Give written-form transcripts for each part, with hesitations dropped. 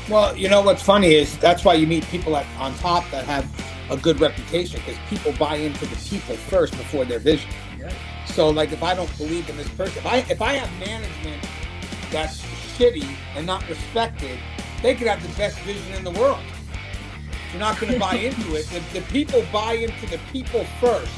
Well, you know what's funny is that's why you meet people on top that have a good reputation, because people buy into the people first before their vision. Yeah. So, like, if I don't believe in this person, if I have management that's shitty and not respected, they could have the best vision in the world. You're not going to buy into it. The people buy into the people first.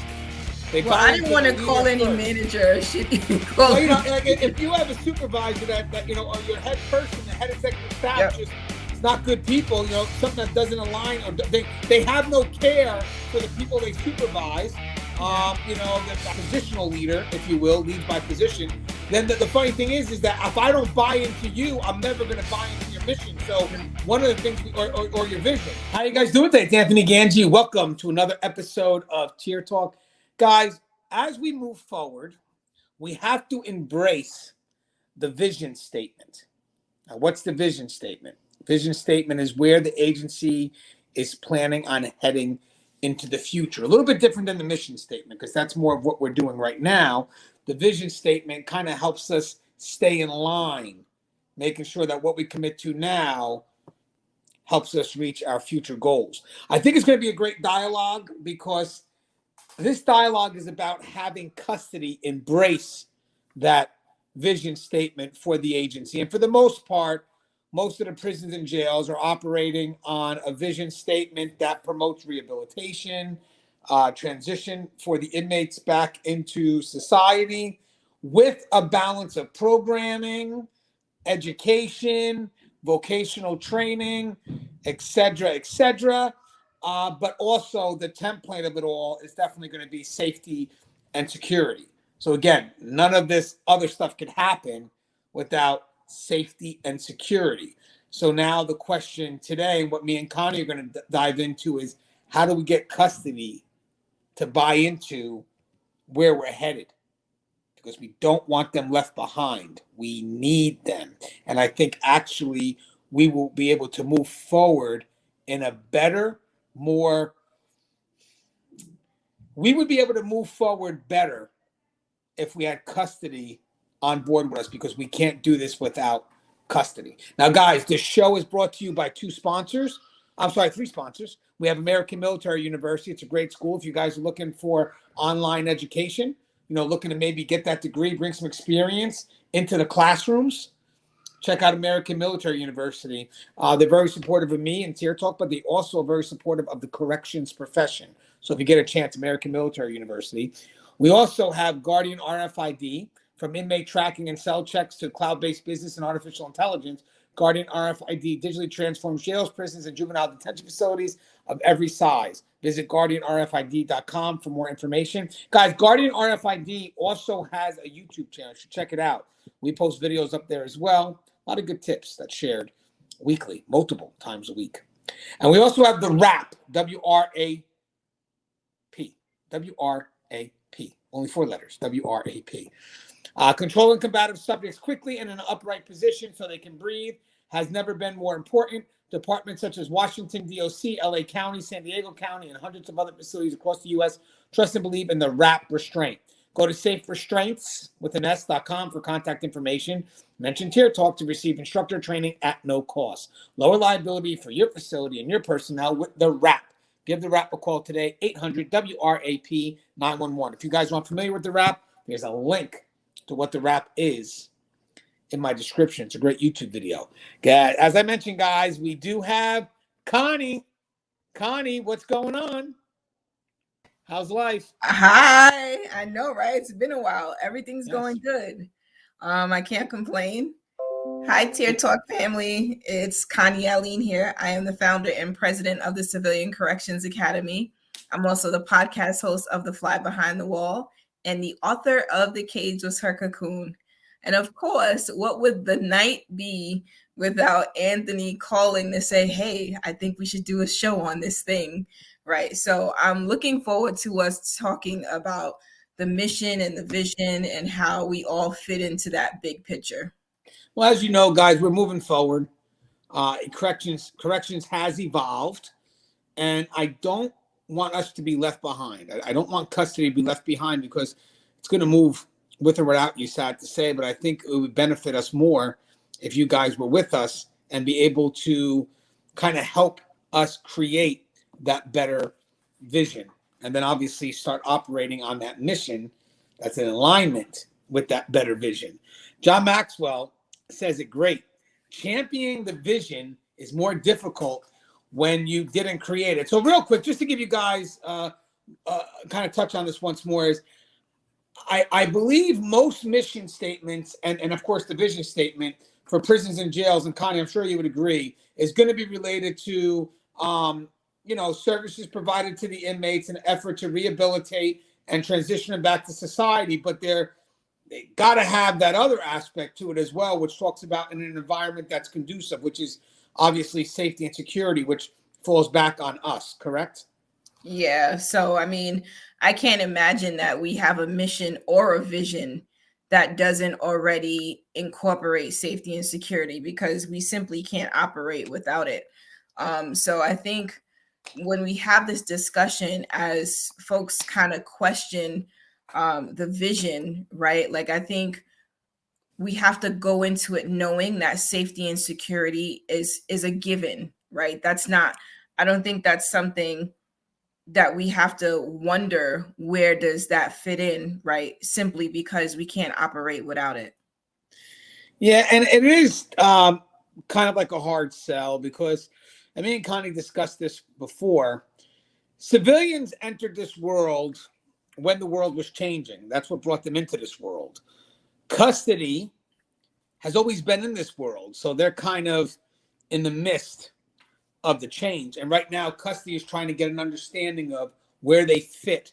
I didn't want to call any manager a shitty. Well, like if you have a supervisor that or your head person, the head executive staff, just it's not good people. Something that doesn't align, or they have no care for the people they supervise. The positional leader, if you will, leads by position. Then the funny thing is that if I don't buy into you, I'm never going to buy into your mission. So one of the things, or your vision. How you guys doing today? It's Anthony Gangi. Welcome to another episode of Tier Talk. Guys, as we move forward, we have to embrace the vision statement. Now, what's the vision statement? Vision statement is where the agency is planning on heading into the future. A little bit different than the mission statement, because that's more of what we're doing right now. The vision statement kind of helps us stay in line, making sure that what we commit to now helps us reach our future goals. I think it's going to be a great dialogue, because this dialogue is about having custody embrace that vision statement for the agency. And for the most part, most of the prisons and jails are operating on a vision statement that promotes rehabilitation, transition for the inmates back into society, with a balance of programming, education, vocational training, etc., etc. But also the template of it all is definitely going to be safety and security. So again, none of this other stuff could happen without safety and security. So now the question today, what me and Connie are going to dive into, is how do we get custody to buy into where we're headed? Because we don't want them left behind. We need them. And I think actually we will be able to move forward in a better, we would be able to move forward better if we had custody on board with us, because we can't do this without custody. Now, guys, this show is brought to you by three sponsors. We have American Military University. It's a great school if you guys are looking for online education, looking to maybe get that degree, bring some experience into the classrooms. Check out American Military University. They're very supportive of me and Tier Talk, but they also are very supportive of the corrections profession. So if you get a chance, American Military University. We also have Guardian RFID. From inmate tracking and cell checks to cloud-based business and artificial intelligence, Guardian RFID digitally transforms jails, prisons, and juvenile detention facilities of every size. Visit GuardianRFID.com for more information. Guys, Guardian RFID also has a YouTube channel. You should check it out. We post videos up there as well. A lot of good tips that's shared weekly, multiple times a week. And we also have the WRAP, W-R-A-P. W-R-A-P. Only 4 letters, W-R-A-P. Controlling combative subjects quickly and in an upright position so they can breathe has never been more important. Departments such as Washington, D.O.C., L.A. County, San Diego County, and hundreds of other facilities across the U.S. trust and believe in the WRAP restraint. Go to saferestraints.com for contact information. Mention Tier Talk to receive instructor training at no cost. Lower liability for your facility and your personnel with the WRAP. Give the WRAP a call today, 800-WRAP-911. If you guys aren't familiar with the WRAP, there's a link to what the WRAP is in my description. It's a great YouTube video. As I mentioned, guys, we do have Connie. Connie, what's going on? How's life? Hi. I know, right? It's been a while. Everything's going good. I can't complain. Hi, Tier Talk family. It's Connie Alleyne here. I am the founder and president of the Civilian Corrections Academy. I'm also the podcast host of The Fly Behind the Wall and the author of The Cage Was Her Cocoon. And of course, what would the night be without Anthony calling to say, hey, I think we should do a show on this thing, right? So I'm looking forward to us talking about the mission and the vision and how we all fit into that big picture. Well, as you know, guys, we're moving forward. Corrections has evolved, and I don't want us to be left behind. I don't want custody to be left behind, because it's going to move with or without you, sad to say, but I think it would benefit us more if you guys were with us and be able to kind of help us create that better vision. And then obviously start operating on that mission that's in alignment with that better vision. John Maxwell says it great. Championing the vision is more difficult when you didn't create it. So real quick, just to give you guys kind of touch on this once more, is I believe most mission statements and of course the vision statement for prisons and jails, and Connie, I'm sure you would agree, is going to be related to services provided to the inmates in an effort to rehabilitate and transition them back to society. But they got to have that other aspect to it as well, which talks about in an environment that's conducive, which is obviously safety and security, which falls back on us, correct? Yeah. So, I mean, I can't imagine that we have a mission or a vision that doesn't already incorporate safety and security, because we simply can't operate without it. So I think when we have this discussion, as folks kind of question the vision, right? Like, I think we have to go into it knowing that safety and security is a given, right? I don't think that's something that we have to wonder, where does that fit in, right? Simply because we can't operate without it. Yeah, and it is kind of like a hard sell, because I mean, Connie discussed this before. Civilians entered this world when the world was changing. That's what brought them into this world. Custody has always been in this world, so they're kind of in the midst of the change. And right now, custody is trying to get an understanding of where they fit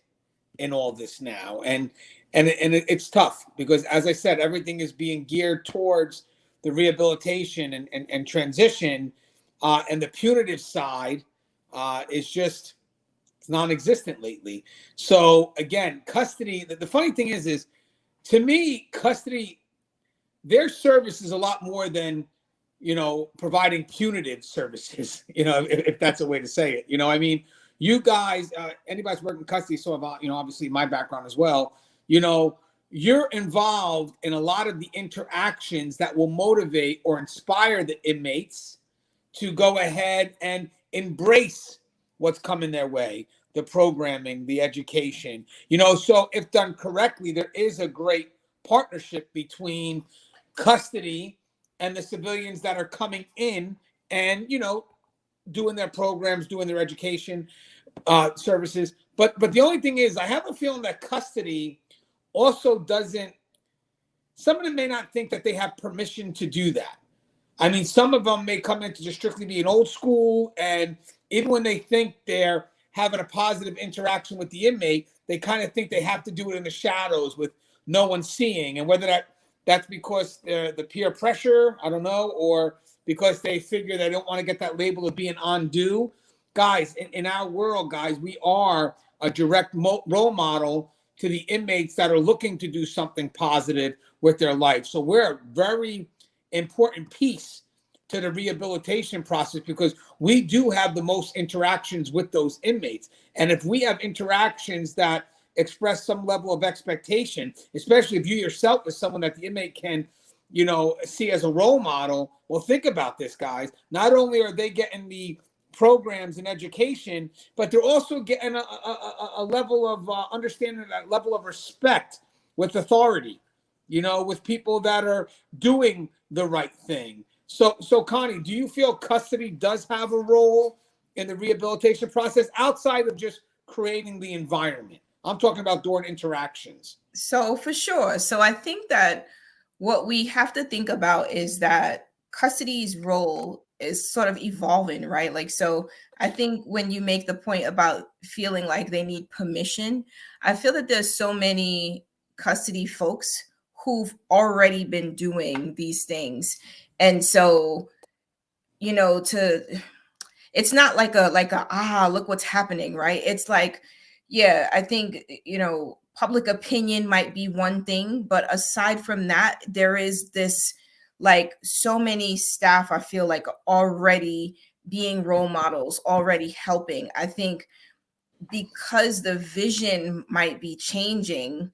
in all this now. And it's tough because, as I said, everything is being geared towards the rehabilitation and transition. And the punitive side is just non-existent lately. So again, custody, the funny thing is to me, custody, their service is a lot more than, providing punitive services, if that's a way to say it. I mean, you guys, anybody's working custody, so about, obviously my background as well, you're involved in a lot of the interactions that will motivate or inspire the inmates to go ahead and embrace what's coming their way, the programming, the education, so if done correctly, there is a great partnership between custody and the civilians that are coming in and, doing their programs, doing their education services. But the only thing is, I have a feeling that custody also doesn't, some of them may not think that they have permission to do that. I mean, some of them may come in to just strictly be an old school, and even when they think they're having a positive interaction with the inmate, they kind of think they have to do it in the shadows with no one seeing. And whether that's because the peer pressure, I don't know, or because they figure they don't want to get that label of being undue. Guys, in our world, guys, we are a direct role model to the inmates that are looking to do something positive with their life. So we're a very important piece to the rehabilitation process, because we do have the most interactions with those inmates. And if we have interactions that express some level of expectation, especially if you yourself is someone that the inmate can, see as a role model, well, think about this, guys. Not only are they getting the programs and education, but they're also getting a level of understanding, that level of respect with authority, with people that are doing the right thing. So Connie, do you feel custody does have a role in the rehabilitation process outside of just creating the environment? I'm talking about during interactions. So for sure. So I think that what we have to think about is that custody's role is sort of evolving, right? Like, so I think when you make the point about feeling like they need permission, I feel that there's so many custody folks who've already been doing these things. And so, it's not like a look what's happening, right? It's like, yeah, I think, public opinion might be one thing, but aside from that, there is this, like, so many staff, I feel like, already being role models, already helping. I think because the vision might be changing,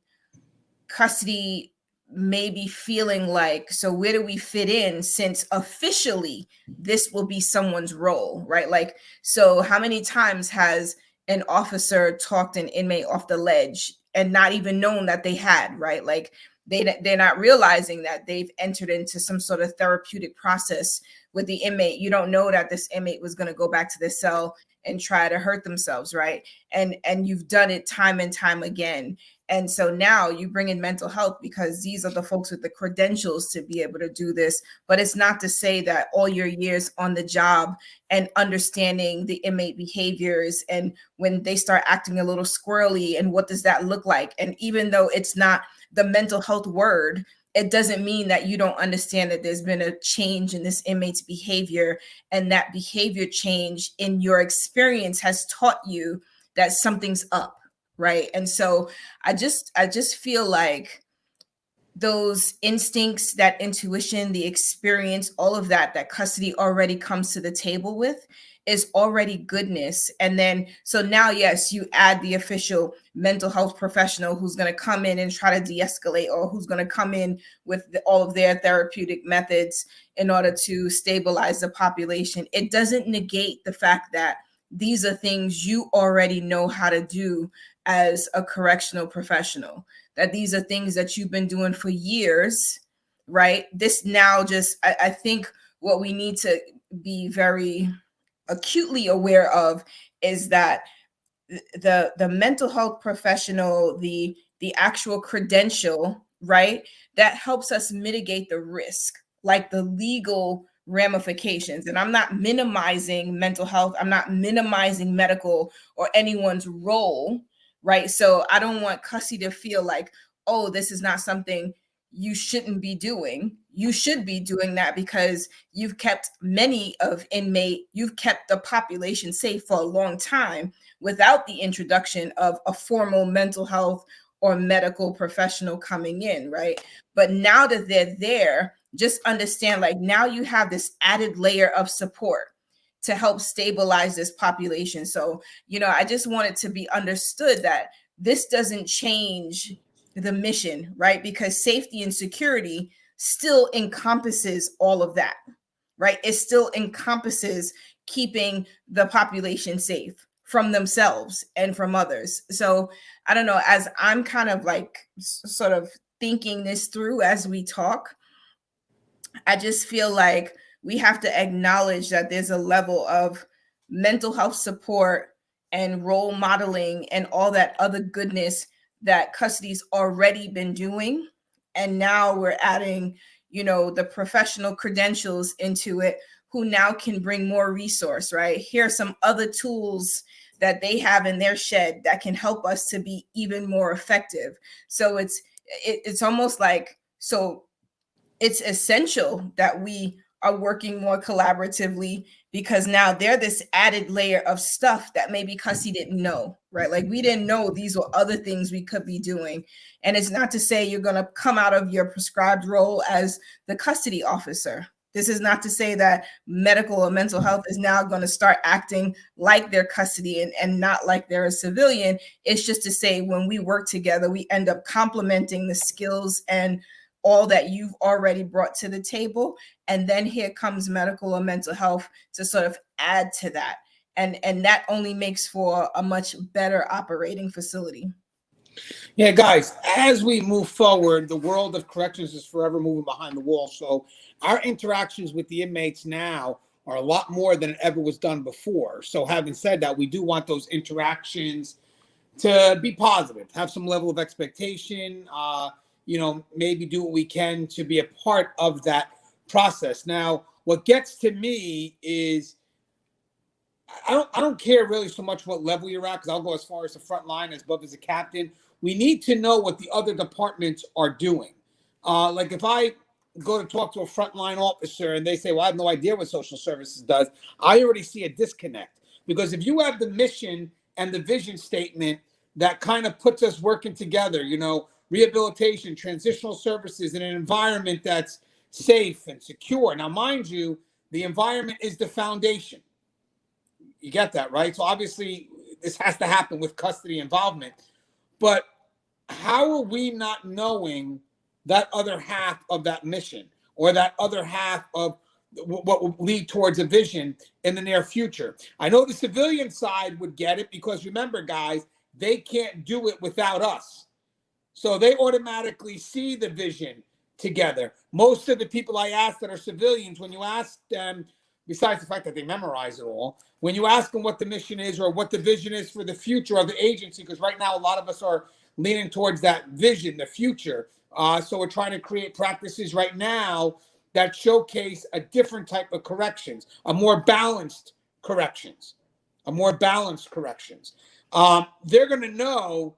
custody maybe feeling like, so where do we fit in, since officially this will be someone's role, right? Like, so how many times has an officer talked an inmate off the ledge and not even known that they had, right? Like, they're not realizing that they've entered into some sort of therapeutic process with the inmate. You don't know that this inmate was going to go back to the cell and try to hurt themselves, right? And you've done it time and time again. And so now you bring in mental health because these are the folks with the credentials to be able to do this. But it's not to say that all your years on the job and understanding the inmate behaviors and when they start acting a little squirrely and what does that look like. And even though it's not the mental health word, it doesn't mean that you don't understand that there's been a change in this inmate's behavior, and that behavior change in your experience has taught you that something's up, right? And so I just feel like those instincts, that intuition, the experience, all of that custody already comes to the table with is already goodness. And then, so now, yes, you add the official mental health professional who's going to come in and try to de-escalate, or who's going to come in with all of their therapeutic methods in order to stabilize the population. It doesn't negate the fact that these are things you already know how to do as a correctional professional, that these are things that you've been doing for years, right? This now just, I think what we need to be very acutely aware of is that the mental health professional, the actual credential, right, that helps us mitigate the risk, like the legal ramifications. And I'm not minimizing mental health, I'm not minimizing medical or anyone's role, right? So I don't want custody to feel like, oh, this is not something you shouldn't be doing. You should be doing that because you've kept you've kept the population safe for a long time without the introduction of a formal mental health or medical professional coming in, right? But now that they're there, just understand, like, now you have this added layer of support to help stabilize this population. So, I just want it to be understood that this doesn't change the mission, right? Because safety and security still encompasses all of that, right? It still encompasses keeping the population safe from themselves and from others. So I don't know, as I'm kind of like sort of thinking this through as we talk, I just feel like we have to acknowledge that there's a level of mental health support and role modeling and all that other goodness that custody's already been doing. And now we're adding, the professional credentials into it, who now can bring more resource, right? Here are some other tools that they have in their shed that can help us to be even more effective. So it's almost like, so it's essential that we are working more collaboratively, because now they're this added layer of stuff that maybe custody didn't know, right? Like, we didn't know these were other things we could be doing. And it's not to say you're going to come out of your prescribed role as the custody officer. This is not to say that medical or mental health is now going to start acting like they're custody and not like they're a civilian. It's just to say, when we work together, we end up complementing the skills and all that you've already brought to the table. And then here comes medical or mental health to sort of add to that. And that only makes for a much better operating facility. Yeah, guys, as we move forward, the world of corrections is forever moving behind the wall. So our interactions with the inmates now are a lot more than it ever was done before. So having said that, we do want those interactions to be positive, have some level of expectation, maybe do what we can to be a part of that process. Now, what gets to me is I don't care really so much what level you're at, because I'll go as far as the front line, as above as a captain. We need to know what the other departments are doing. Like, if I go to talk to a frontline officer and they say, well, I have no idea what social services does, I already see a disconnect. Because if you have the mission and the vision statement that kind of puts us working together, rehabilitation, transitional services in an environment that's safe and secure. Now, mind you, the environment is the foundation. You get that, right? So obviously this has to happen with custody involvement. But how are we not knowing that other half of that mission, or that other half of what will lead towards a vision in the near future. I know the civilian side would get it, because remember, guys, they can't do it without us. So they automatically see the vision together. Most of the people I ask that are civilians, when you ask them, besides the fact that they memorize it all, when you ask them what the mission is or what the vision is for the future of the agency, because right now a lot of us are leaning towards that vision, the future. So we're trying to create practices right now that showcase a different type of corrections, a more balanced corrections, They're going to know,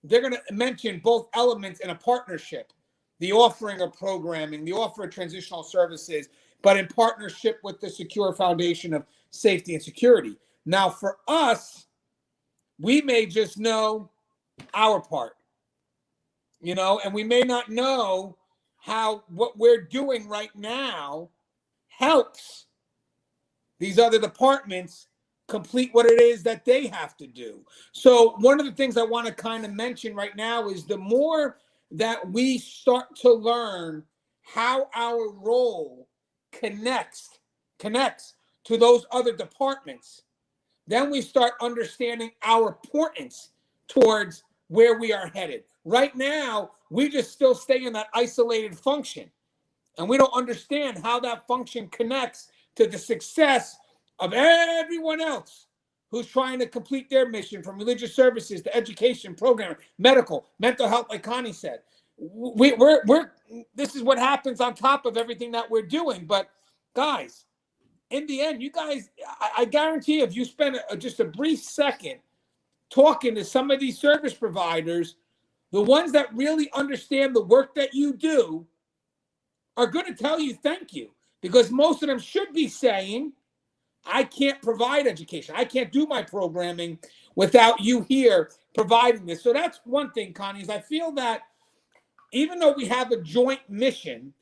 they're going to mention both elements in a partnership, the offering of programming, the offer of transitional services, but in partnership with the secure foundation of safety and security. Now, for us, we may just know our part, and we may not know how what we're doing right now helps these other departments complete what it is that they have to do. So one of the things I want to kind of mention right now is the more that we start to learn how our role connects to those other departments, then we start understanding our importance towards where we are headed. Right now, we just still stay in that isolated function, and we don't understand how that function connects to the success of everyone else who's trying to complete their mission, from religious services to education, programming, medical, mental health, like Connie said. This is what happens on top of everything that we're doing. But guys, in the end, you guys, I guarantee if you spend just a brief second talking to some of these service providers, the ones that really understand the work that you do are going to tell you thank you, because most of them should be saying, I can't provide education, I can't do my programming without you here providing this. So that's one thing, Connie, is I feel that even though we have a joint mission,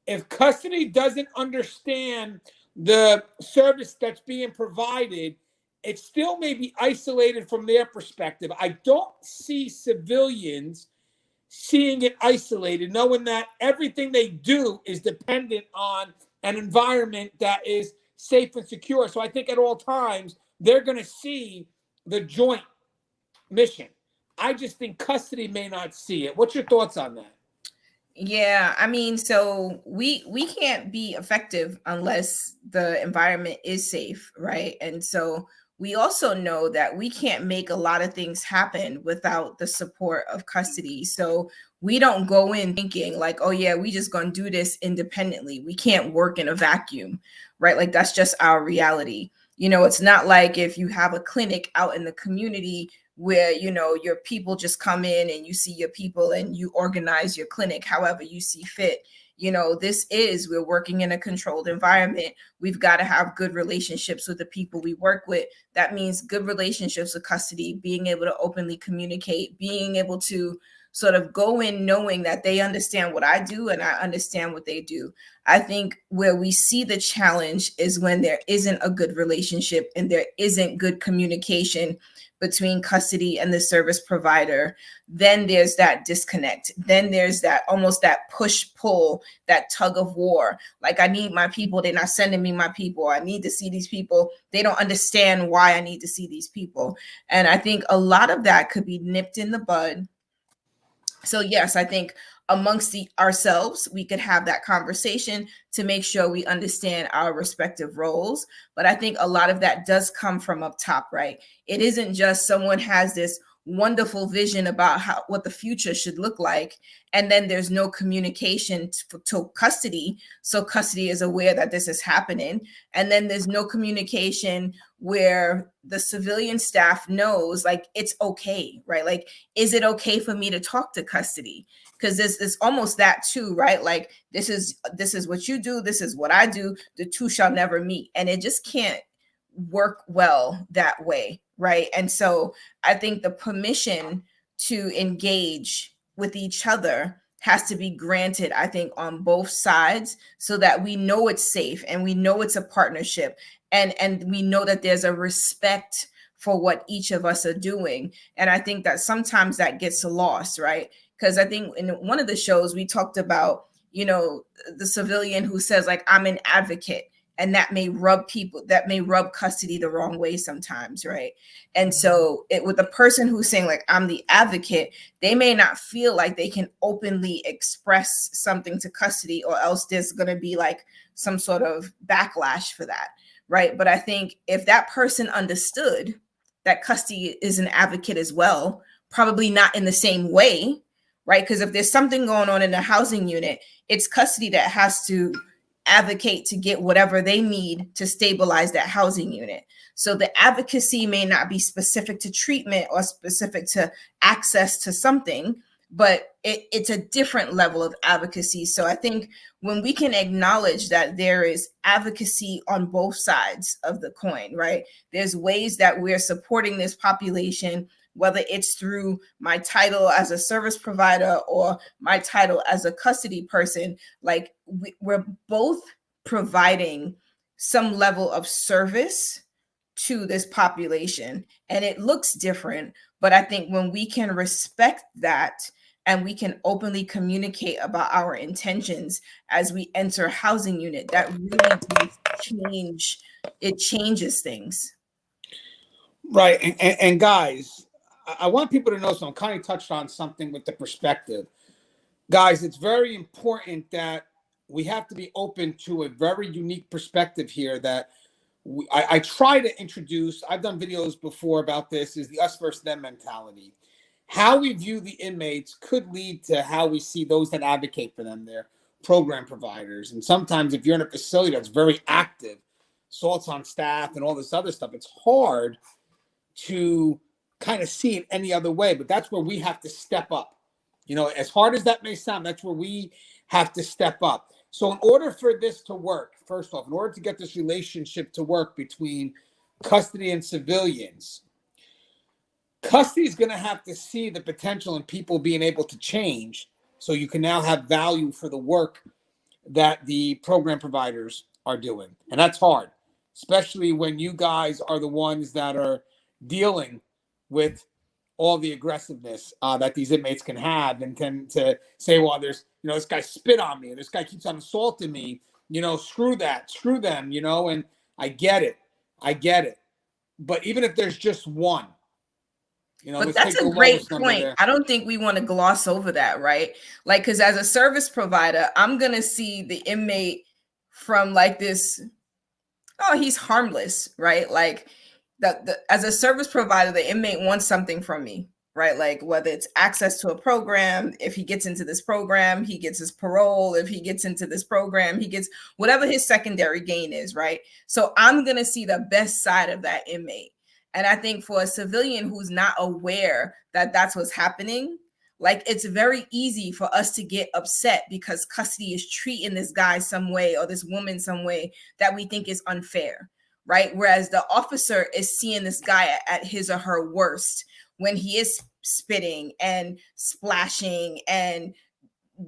if custody doesn't understand the service that's being provided, it still may be isolated from their perspective. I don't see civilians seeing it isolated, knowing that everything they do is dependent on an environment that is safe and secure. So I think at all times, they're going to see the joint mission. I just think custody may not see it. What's your thoughts on that? Yeah, I mean, so we can't be effective unless the environment is safe, right? And so we also know that we can't make a lot of things happen without the support of custody. So we don't go in thinking like, oh yeah, we just gonna do this independently. We can't work in a vacuum, right? Like that's just our reality. It's not like if you have a clinic out in the community where, your people just come in and you see your people and you organize your clinic however you see fit. We're working in a controlled environment. We've got to have good relationships with the people we work with. That means good relationships with custody, being able to openly communicate, being able to sort of go in knowing that they understand what I do and I understand what they do. I think where we see the challenge is when there isn't a good relationship and there isn't good communication between custody and the service provider. Then there's that disconnect. Then there's that almost that push pull, that tug of war. Like, I need my people. They're not sending me my people. I need to see these people. They don't understand why I need to see these people. And I think a lot of that could be nipped in the bud. So yes, I think amongst ourselves, we could have that conversation to make sure we understand our respective roles. But I think a lot of that does come from up top, right? It isn't just someone has this wonderful vision about what the future should look like, and then there's no communication to custody, so custody is aware that this is happening, and then there's no communication where the civilian staff knows, like, it's okay, right? Like, is it okay for me to talk to custody? Because there's almost that too, right? Like, this is what you do, this is what I do, the two shall never meet, and it just can't work well that way, right? And so I think the permission to engage with each other has to be granted, I think, on both sides, so that we know it's safe and we know it's a partnership, and we know that there's a respect for what each of us are doing. And I think that sometimes that gets lost, right? Because I think in one of the shows we talked about, you know, the civilian who says like, I'm an advocate, and that may rub custody the wrong way sometimes, right? And so with the person who's saying like, I'm the advocate, they may not feel like they can openly express something to custody, or else there's going to be like some sort of backlash for that, right? But I think if that person understood that custody is an advocate as well, probably not in the same way, right? Because if there's something going on in the housing unit, it's custody that has to advocate to get whatever they need to stabilize that housing unit. So the advocacy may not be specific to treatment or specific to access to something, but it's a different level of advocacy. So I think when we can acknowledge that there is advocacy on both sides of the coin, right? There's ways that we're supporting this population, whether it's through my title as a service provider or my title as a custody person, like we're both providing some level of service to this population, and it looks different. But I think when we can respect that and we can openly communicate about our intentions as we enter housing unit, that really does change. It changes things. Right. And guys, I want people to know something. Connie touched on something with the perspective. Guys, it's very important that we have to be open to a very unique perspective here that I try to introduce. I've done videos before about this, is the us versus them mentality. How we view the inmates could lead to how we see those that advocate for them, their program providers. And sometimes if you're in a facility that's very active, assaults on staff and all this other stuff, it's hard to kind of see it any other way. But that's where we have to step up. You know, as hard as that may sound, that's where we have to step up. So in order for this to work, first off, in order to get this relationship to work between custody and civilians, custody is going to have to see the potential in people being able to change, so you can now have value for the work that the program providers are doing. And that's hard, especially when you guys are the ones that are dealing with all the aggressiveness that these inmates can have, and tend to say, well, there's, you know, this guy spit on me, this guy keeps on assaulting me, you know, screw that, screw them, you know. And I get it. But even if there's just one, you know, but that's a great point. I don't think we want to gloss over that, right? Like, because as a service provider, I'm going to see the inmate from like this, oh, he's harmless, right? Like, as a service provider, the inmate wants something from me, right? Like whether it's access to a program, if he gets into this program, he gets his parole. If he gets into this program, he gets whatever his secondary gain is, right? So I'm going to see the best side of that inmate. And I think for a civilian who's not aware that that's what's happening, like it's very easy for us to get upset because custody is treating this guy some way or this woman some way that we think is unfair, right? Whereas the officer is seeing this guy at his or her worst when he is spitting and splashing and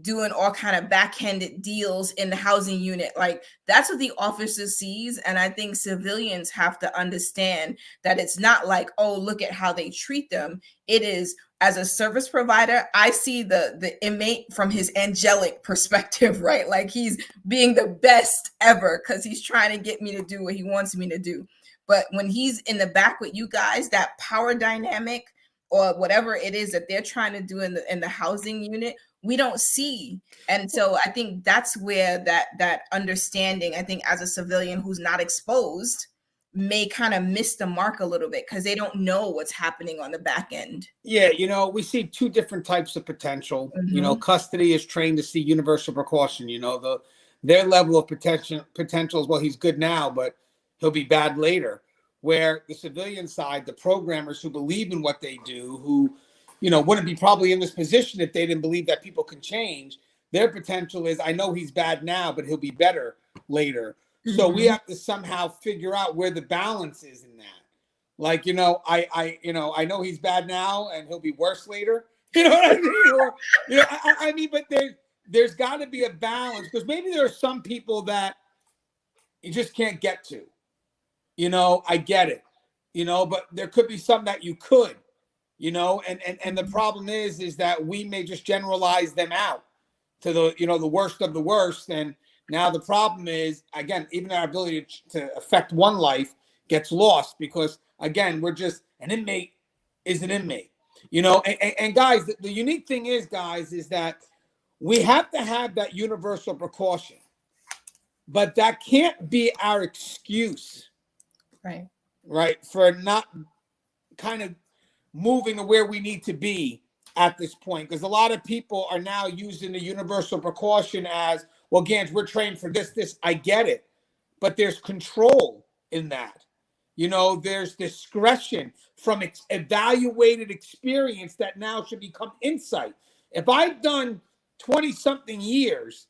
doing all kind of backhanded deals in the housing unit. Like that's what the officer sees. And I think civilians have to understand that it's not like, oh, look at how they treat them. It is, as a service provider, I see the inmate from his angelic perspective, right? Like he's being the best ever because he's trying to get me to do what he wants me to do. But when he's in the back with you guys, that power dynamic or whatever it is that they're trying to do in the housing unit, we don't see. And so I think that's where that understanding, I think as a civilian who's not exposed, may kind of miss the mark a little bit because they don't know what's happening on the back end. Yeah, you know, we see two different types of potential. Mm-hmm. You know, custody is trained to see universal precaution. You know, their level of potential is, well, he's good now, but he'll be bad later. Where the civilian side, the programmers who believe in what they do, who, you know, wouldn't be probably in this position if they didn't believe that people can change. Their potential is, I know he's bad now, but he'll be better later. Mm-hmm. So we have to somehow figure out where the balance is in that. Like, you know, I know he's bad now and he'll be worse later. You know what I mean? Or, you know, I mean, but there's got to be a balance, because maybe there are some people that you just can't get to. You know, I get it. You know, but there could be some that you could. and the problem is that we may just generalize them out to the worst of the worst. And now the problem is, again, even our ability to affect one life gets lost because, again, we're just an inmate is an inmate, and guys, the unique thing is, guys, is that we have to have that universal precaution, but that can't be our excuse, right, for not kind of moving to where we need to be at this point. Because a lot of people are now using the universal precaution as, well, Gans, we're trained for this. I get it. But there's control in that. There's discretion from evaluated experience that now should become insight. If I've done 20-something years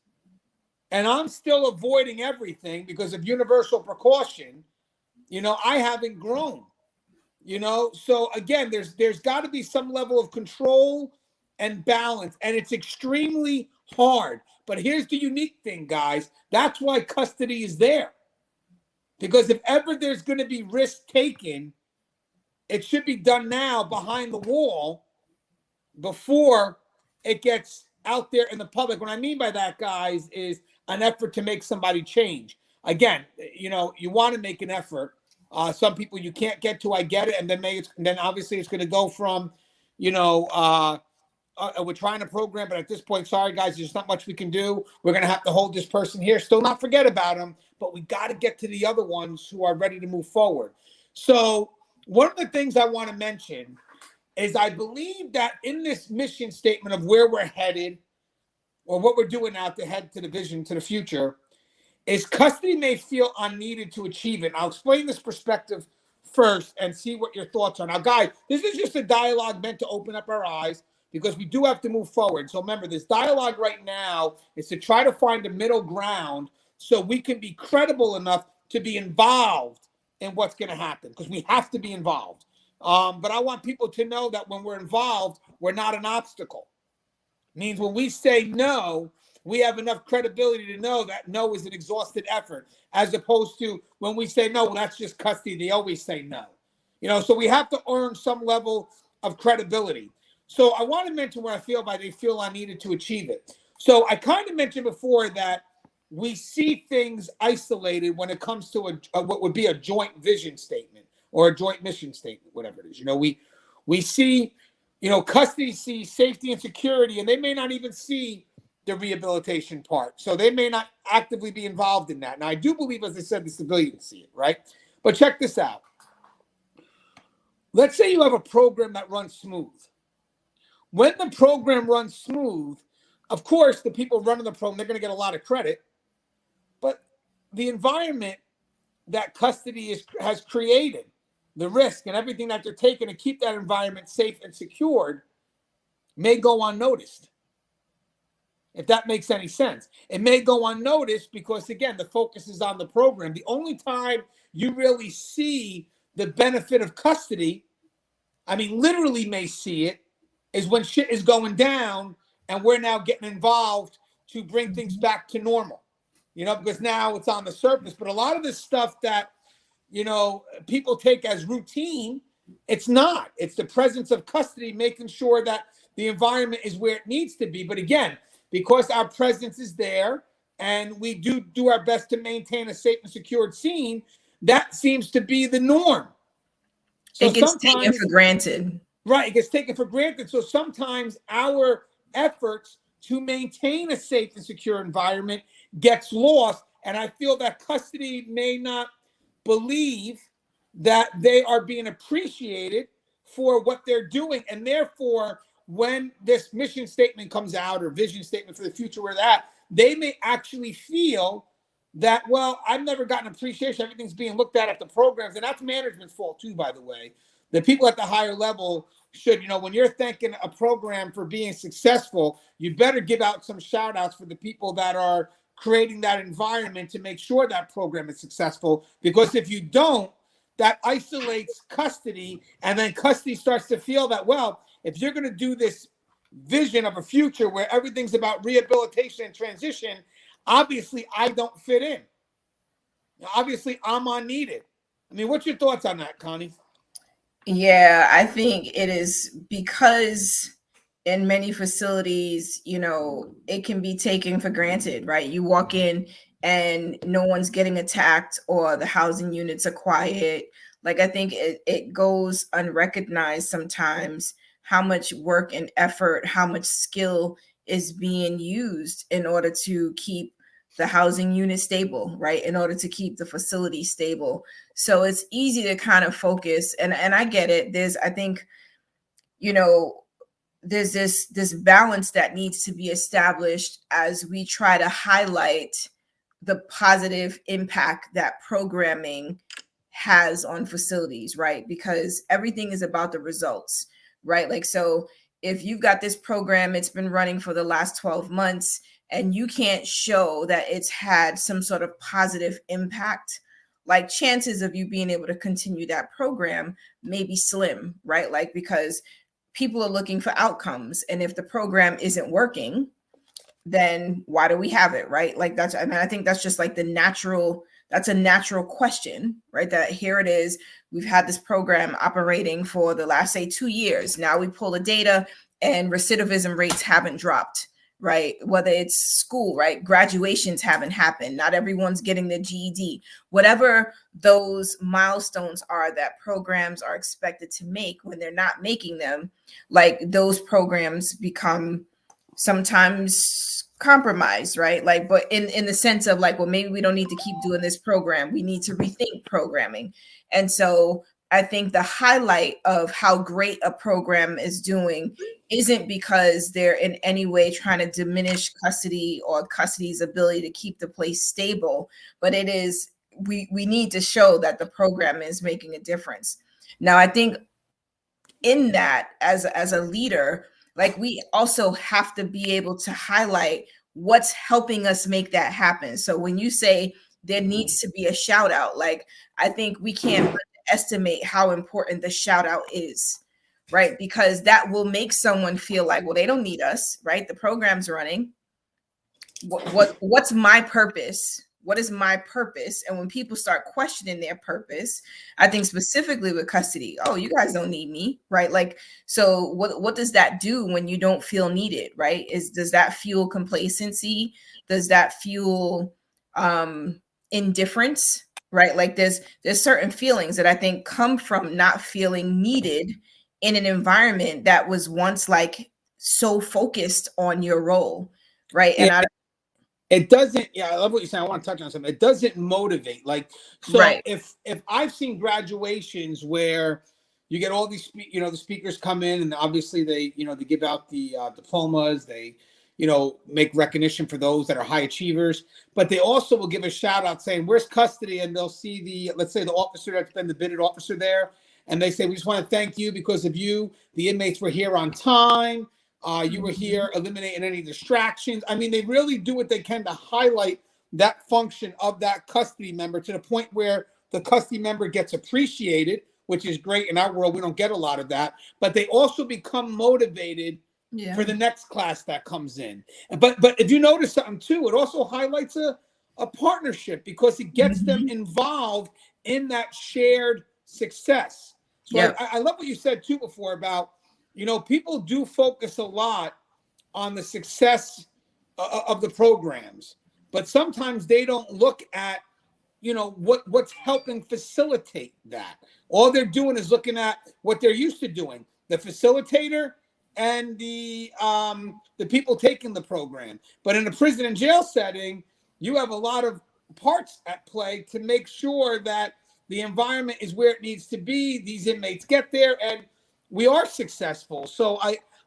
and I'm still avoiding everything because of universal precaution, I haven't grown. So again, there's got to be some level of control and balance, and it's extremely hard. But here's the unique thing, guys. That's why custody is there. Because if ever there's going to be risk taken, it should be done now behind the wall before it gets out there in the public. What I mean by that, guys, is an effort to make somebody change. Again, you want to make an effort. Some people you can't get to, I get it. And then obviously it's going to go from, we're trying to program, but at this point, sorry, guys, there's not much we can do. We're going to have to hold this person here. Still not forget about them, but we got to get to the other ones who are ready to move forward. So one of the things I want to mention is I believe that in this mission statement of where we're headed or what we're doing now to head to the vision, to the future, is custody may feel unneeded to achieve it. I'll explain this perspective first and see what your thoughts are. Now, guys, this is just a dialogue meant to open up our eyes because we do have to move forward. So remember, this dialogue right now is to try to find a middle ground so we can be credible enough to be involved in what's going to happen, because we have to be involved. But I want people to know that when we're involved, we're not an obstacle. It means when we say no, we have enough credibility to know that no is an exhausted effort, as opposed to when we say no, well, that's just custody. They always say no. So we have to earn some level of credibility. So I want to mention what I feel by they feel I needed to achieve it. So I kind of mentioned before that we see things isolated when it comes to what would be a joint vision statement or a joint mission statement, whatever it is. We see, custody sees safety and security, and they may not even see the rehabilitation part. So they may not actively be involved in that. Now, I do believe, as I said, the civilians see it, right? But check this out. Let's say you have a program that runs smooth. When the program runs smooth, of course, the people running the program, they're going to get a lot of credit. But the environment that custody has created, the risk and everything that they're taking to keep that environment safe and secured, may go unnoticed. If that makes any sense. It may go unnoticed because, again, the focus is on the program. The only time you really see the benefit of custody, I mean, literally may see it, is when shit is going down and we're now getting involved to bring things back to normal, because now it's on the surface. But a lot of this stuff that, people take as routine, it's not. It's the presence of custody, making sure that the environment is where it needs to be. But again, because our presence is there and we do our best to maintain a safe and secured scene, that seems to be the norm. So it gets taken for granted. Right, it gets taken for granted. So sometimes our efforts to maintain a safe and secure environment gets lost. And I feel that custody may not believe that they are being appreciated for what they're doing. And therefore, when this mission statement comes out or vision statement for the future where they're at, they may actually feel that, well, I've never gotten appreciation. Everything's being looked at the programs. And that's management's fault too, by the way. The people at the higher level should, when you're thanking a program for being successful, you better give out some shout outs for the people that are creating that environment to make sure that program is successful. Because if you don't, that isolates custody, and then custody starts to feel that, well, if you're going to do this vision of a future where everything's about rehabilitation and transition, obviously I don't fit in. Obviously I'm unneeded. I mean, what's your thoughts on that, Connie? Yeah, I think it is because in many facilities, it can be taken for granted, right? You walk in and no one's getting attacked or the housing units are quiet. Like, I think it goes unrecognized sometimes how much work and effort, how much skill is being used in order to keep the housing unit stable, right? In order to keep the facility stable. So it's easy to kind of focus, and I get it. I think, you know, there's this balance that needs to be established as we try to highlight the positive impact that programming has on facilities, right? Because everything is about the results, right? Like, so if you've got this program, it's been running for the last 12 months, and you can't show that it's had some sort of positive impact, like, chances of you being able to continue that program may be slim, right? Like, because people are looking for outcomes. And if the program isn't working, then why do we have it, right? Like, I think that's just like that's a natural question, right? That here it is, we've had this program operating for the last, say, 2 years. Now we pull the data and recidivism rates haven't dropped, right? Whether it's school, right? Graduations haven't happened. Not everyone's getting the GED. Whatever those milestones are that programs are expected to make, when they're not making them, like, those programs become sometimes compromised, right? Like, but in the sense of like, well, maybe we don't need to keep doing this program. We need to rethink programming. And so I think the highlight of how great a program is doing isn't because they're in any way trying to diminish custody or custody's ability to keep the place stable, but it is, we need to show that the program is making a difference. Now, I think in that, as a leader, like, we also have to be able to highlight what's helping us make that happen. So when you say there needs to be a shout out, like, I think we can't estimate how important the shout out is, right? Because that will make someone feel like, well, they don't need us, right? The program's running. What's my purpose? What is my purpose? And when people start questioning their purpose, I think specifically with custody, oh, you guys don't need me, right? Like, so what does that do when you don't feel needed, right? Does that fuel complacency? Does that fuel indifference, right? Like, there's certain feelings that I think come from not feeling needed in an environment that was once like so focused on your role, right? Yeah. And It doesn't, yeah, I love what you're saying. I want to touch on something. It doesn't motivate. Like, so right. if I've seen graduations where you get all these, the speakers come in, and obviously they, they give out the diplomas, they, make recognition for those that are high achievers, but they also will give a shout out saying, where's custody? And they'll see let's say the officer that's been the bitted officer there. And they say, we just want to thank you, because of you, the inmates were here on time. You were here eliminating any distractions. I mean, they really do what they can to highlight that function of that custody member, to the point where the custody member gets appreciated, which is great. In our world, we don't get a lot of that, but they also become motivated for the next class that comes in. But if you notice something too, it also highlights a partnership, because it gets them involved in that shared success. So I love what you said too before about, people do focus a lot on the success of the programs, but sometimes they don't look at, what's helping facilitate that. All they're doing is looking at what they're used to doing, the facilitator and the people taking the program. But in a prison and jail setting, you have a lot of parts at play to make sure that the environment is where it needs to be. These inmates get there, and we are successful. So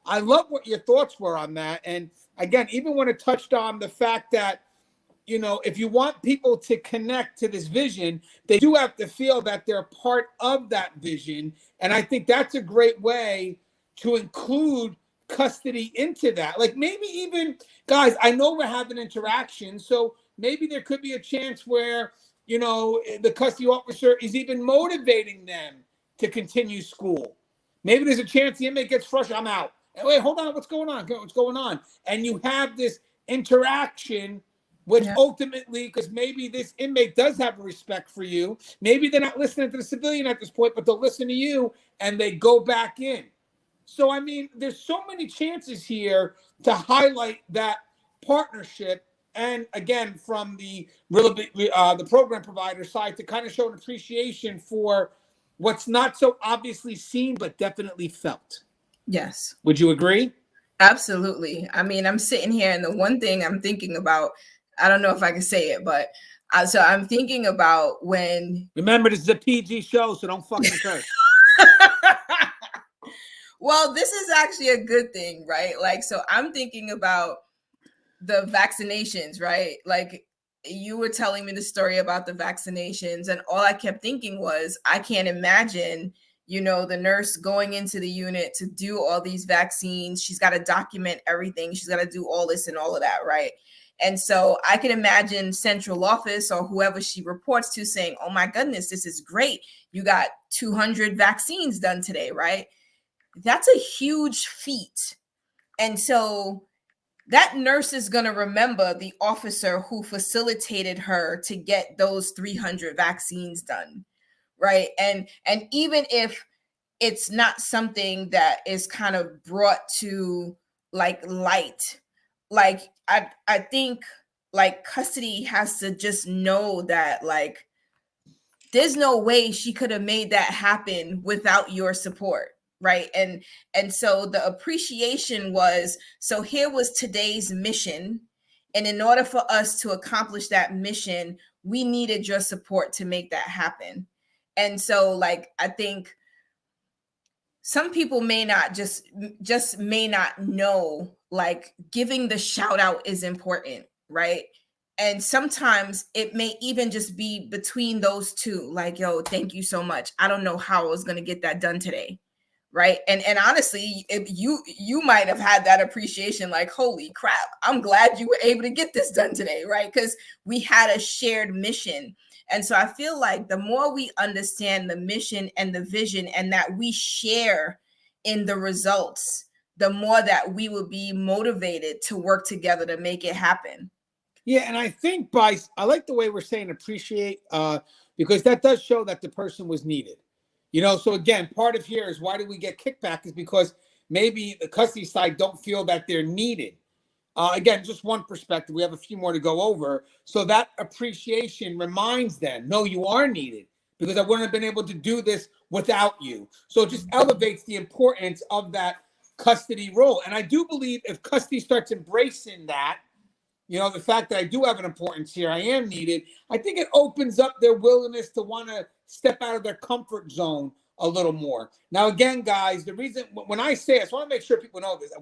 I love what your thoughts were on that. And again, even when it touched on the fact that, if you want people to connect to this vision, they do have to feel that they're part of that vision. And I think that's a great way to include custody into that. Like, maybe even, guys, I know we're having interactions, so maybe there could be a chance where, the custody officer is even motivating them to continue school. Maybe there's a chance the inmate gets frustrated. I'm out. And wait, hold on. What's going on? What's going on? And you have this interaction which ultimately, because maybe this inmate does have a respect for you. Maybe they're not listening to the civilian at this point, but they'll listen to you and they go back in. So, I mean, there's so many chances here to highlight that partnership. And again, from the program provider side, to kind of show an appreciation for what's not so obviously seen, but definitely felt. Yes. Would you agree? Absolutely. I mean, I'm sitting here and the one thing I'm thinking about, I don't know if I can say it, but so I'm thinking about when. Remember, this is a PG show, so don't fucking curse. Well, this is actually a good thing, right? Like, so I'm thinking about the vaccinations, right? Like, you were telling me the story about the vaccinations, and all I kept thinking was, I can't imagine, you know, the nurse going into the unit to do all these vaccines. She's got to document everything. She's got to do all this and all of that, right? And so I can imagine central office or whoever she reports to saying, oh my goodness, this is great. You got 200 vaccines done today, right? That's a huge feat. And so that nurse is going to remember the officer who facilitated her to get those 300 vaccines done, right? And even if it's not something that is kind of brought to like light, like I think like custody has to just know that like there's no way she could have made that happen without your support, right? And so the appreciation was, so here was today's mission, and in order for us to accomplish that mission, we needed your support to make that happen. And so like I think some people may not just may not know, like giving the shout out is important, right? And sometimes it may even just be between those two, like, yo, thank you so much. I don't know how I was going to get that done today, right? And honestly, if you might have had that appreciation, like, holy crap, I'm glad you were able to get this done today, right? Because we had a shared mission. And so I feel like the more we understand the mission and the vision and that we share in the results, the more that we will be motivated to work together to make it happen. Yeah, and I think I like the way we're saying appreciate, because that does show that the person was needed. You know, so again, part of here is why do we get kickback is because maybe the custody side don't feel that they're needed. Again, just one perspective. We have a few more to go over. So that appreciation reminds them, no, you are needed because I wouldn't have been able to do this without you. So it just elevates the importance of that custody role. And I do believe if custody starts embracing that, you know, the fact that I do have an importance here, I am needed, I think it opens up their willingness to want to step out of their comfort zone a little more. Now, again, guys, the reason when I say this, I want to make sure people know this,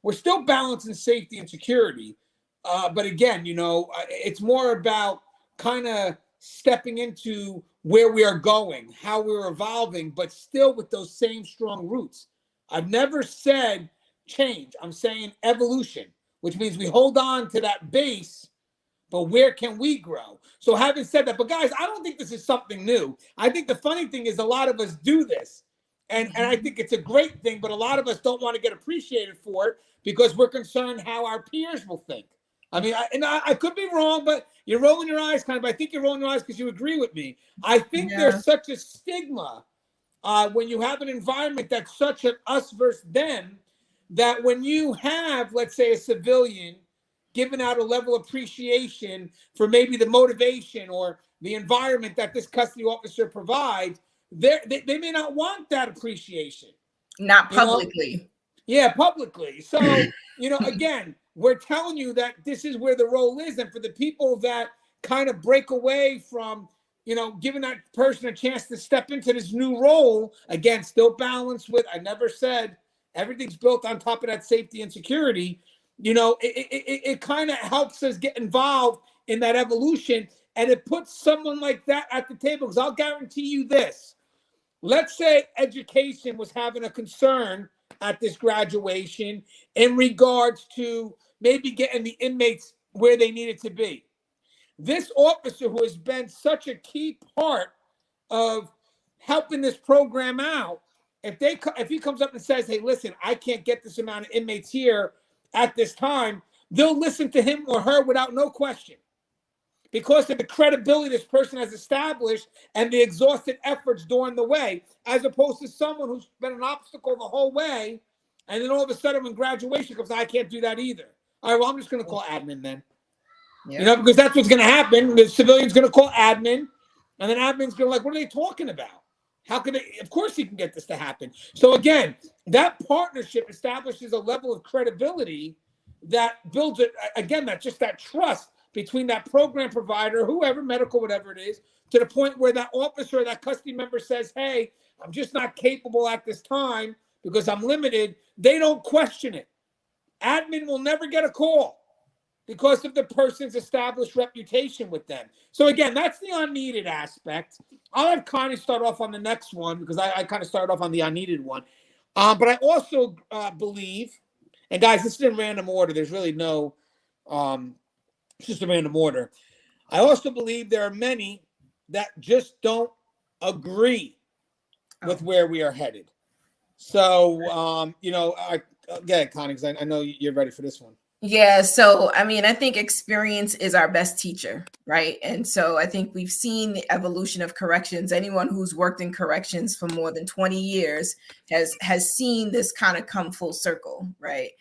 we're still balancing safety and security. But again, you know, it's more about kind of stepping into where we are going, how we're evolving, but still with those same strong roots. I've never said change. I'm saying evolution, which means we hold on to that base, but where can we grow? So having said that, but guys, I don't think this is something new. I think the funny thing is a lot of us do this. And I think it's a great thing, but a lot of us don't want to get appreciated for it because we're concerned how our peers will think. I mean, I could be wrong, but you're rolling your eyes kind of. I think you're rolling your eyes because you agree with me. I think there's such a stigma when you have an environment that's such an us versus them, that when you have, let's say, a civilian giving out a level of appreciation for maybe the motivation or the environment that this custody officer provides, they may not want that appreciation. Not publicly. You know? Yeah, publicly. So, you know, again, we're telling you that this is where the role is. And for the people that kind of break away from, you know, giving that person a chance to step into this new role, again, still balanced with, I never said everything's built on top of that safety and security. You know, it kind of helps us get involved in that evolution. And it puts someone like that at the table. Because I'll guarantee you this. Let's say education was having a concern at this graduation in regards to maybe getting the inmates where they needed to be. This officer who has been such a key part of helping this program out, if he comes up and says, hey, listen, I can't get this amount of inmates here at this time, they'll listen to him or her without no question. because of the credibility this person has established and the exhausted efforts during the way, as opposed to someone who's been an obstacle the whole way, and then all of a sudden when graduation comes, I can't do that either. All right, well, I'm just going to call admin then. Yep. You know, because that's what's going to happen. The civilian's going to call admin, and then admin's going to like, what are they talking about? How can they? Of course he can get this to happen. So again, that partnership establishes a level of credibility that builds it, again, that just that trust between that program provider, whoever, medical, whatever it is, to the point where that officer, that custody member says, hey, I'm just not capable at this time because I'm limited. They don't question it. Admin will never get a call because of the person's established reputation with them. So again, that's the unneeded aspect. I'll have Connie start off on the next one because I kind of started off on the unneeded one. But I also believe, and guys, this is in random order. There's really no, it's just a random order. I also believe there are many that just don't agree with where we are headed. So, you know, yeah, Connie, because I know you're ready for this one. Yeah. So, I mean, I think experience is our best teacher, right? And so I think we've seen the evolution of corrections. Anyone who's worked in corrections for more than 20 years has seen this kind of come full circle, right?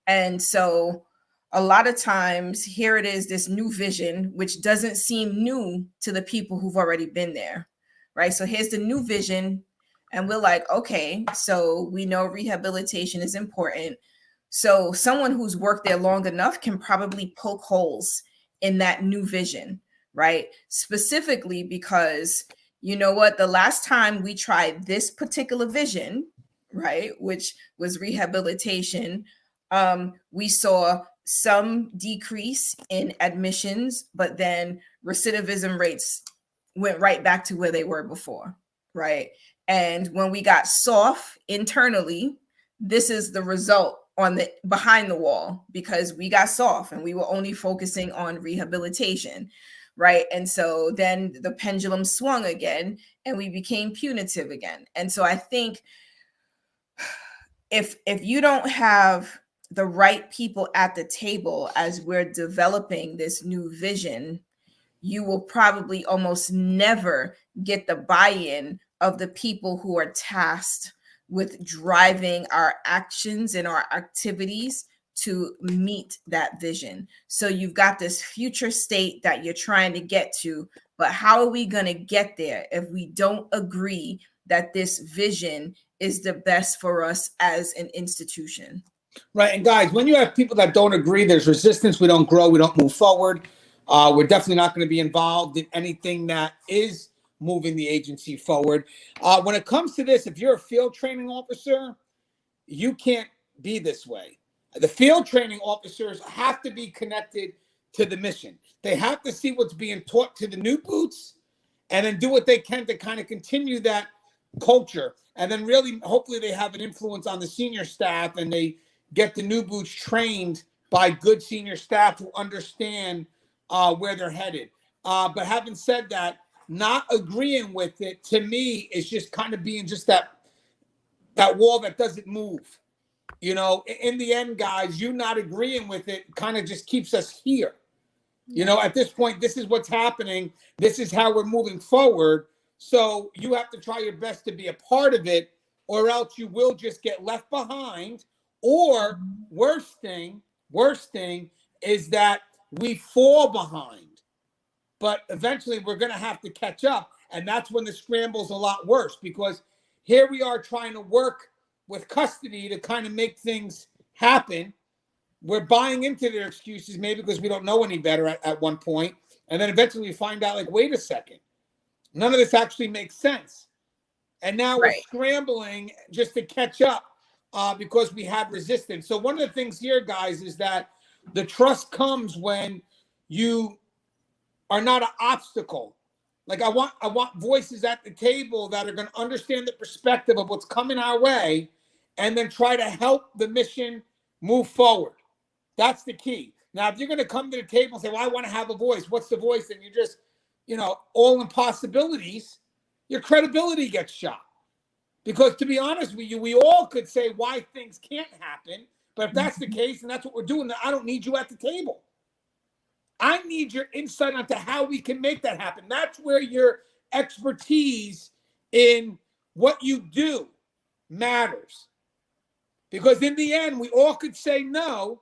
And so a lot of times here it is, this new vision, which doesn't seem new to the people who've already been there, right? So here's the new vision. And we're like, okay, so we know rehabilitation is important. So someone who's worked there long enough can probably poke holes in that new vision, right? Specifically because, you know what, the last time we tried this particular vision, right, which was rehabilitation, we saw some decrease in admissions, but then recidivism rates went right back to where they were before, right? And when we got soft internally, this is the result on the behind the wall, because we got soft and we were only focusing on rehabilitation, right? And so then the pendulum swung again and we became punitive again. And so I think if you don't have the right people at the table as we're developing this new vision, you will probably almost never get the buy-in of the people who are tasked with driving our actions and our activities to meet that vision. So you've got this future state that you're trying to get to, but how are we going to get there if we don't agree that this vision is the best for us as an institution? Right. And guys, when you have people that don't agree, there's resistance. We don't grow. We don't move forward. We're definitely not going to be involved in anything that is moving the agency forward. When it comes to this, if you're a field training officer, you can't be this way. The field training officers have to be connected to the mission. They have to see what's being taught to the new boots and then do what they can to kind of continue that culture. And then really, hopefully they have an influence on the senior staff and they get the new boots trained by good senior staff who understand where they're headed. But having said that, not agreeing with it, to me, is just kind of being just that wall that doesn't move. You know, in the end, guys, you not agreeing with it kind of just keeps us here. You know, at this point, this is what's happening. This is how we're moving forward. So you have to try your best to be a part of it, or else you will just get left behind. Or worst thing is that we fall behind. But eventually we're going to have to catch up. And that's when the scramble's a lot worse, because here we are trying to work with custody to kind of make things happen. We're buying into their excuses, maybe because we don't know any better at one point. And then eventually we find out, like, wait a second, none of this actually makes sense. And now we're scrambling just to catch up because we had resistance. So one of the things here, guys, is that the trust comes when you are not an obstacle. Like I want voices at the table that are going to understand the perspective of what's coming our way and then try to help the mission move forward. That's the key. Now, if you're going to come to the table and say, well, I want to have a voice, what's the voice? And you're just, all impossibilities, your credibility gets shot. Because to be honest with you, we all could say why things can't happen. But if that's the case, and that's what we're doing, then I don't need you at the table. I need your insight onto how we can make that happen. That's where your expertise in what you do matters. Because in the end, we all could say no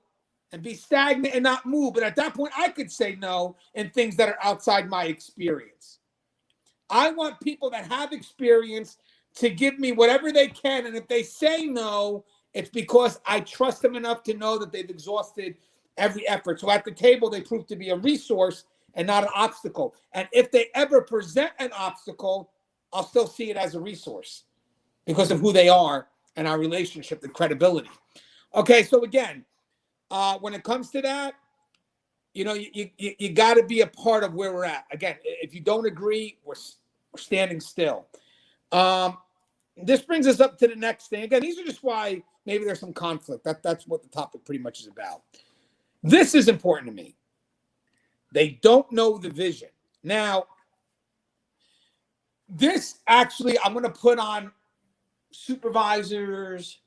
and be stagnant and not move. But at that point, I could say no in things that are outside my experience. I want people that have experience to give me whatever they can. And if they say no, it's because I trust them enough to know that they've exhausted every effort. So at the table, they prove to be a resource and not an obstacle. And if they ever present an obstacle, I'll still see it as a resource because of who they are and our relationship and credibility. Okay, so again, when it comes to that, you got to be a part of where we're at. Again, if you don't agree, we're standing still. This brings us up to the next thing. Again, these are just why maybe there's some conflict. That's what the topic pretty much is about. This is important to me. They don't know the vision. Now, this actually, I'm going to put on supervisors,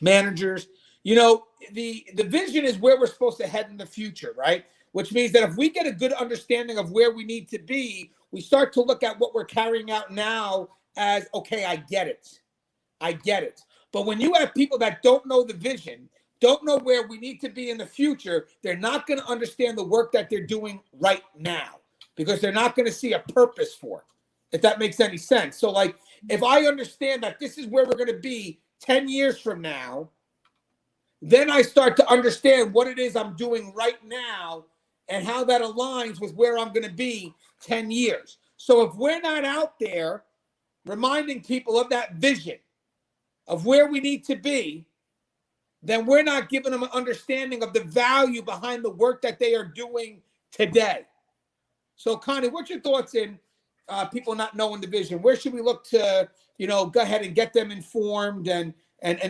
managers. The vision is where we're supposed to head in the future, right? Which means that if we get a good understanding of where we need to be, we start to look at what we're carrying out now as, okay, I get it. But when you have people that don't know the vision, don't know where we need to be in the future, they're not going to understand the work that they're doing right now because they're not going to see a purpose for it, if that makes any sense. So like, if I understand that this is where we're going to be 10 years from now, then I start to understand what it is I'm doing right now and how that aligns with where I'm going to be 10 years. So if we're not out there reminding people of that vision of where we need to be, then we're not giving them an understanding of the value behind the work that they are doing today. So Connie, what's your thoughts in people not knowing the vision? Where should we look to, go ahead and get them informed and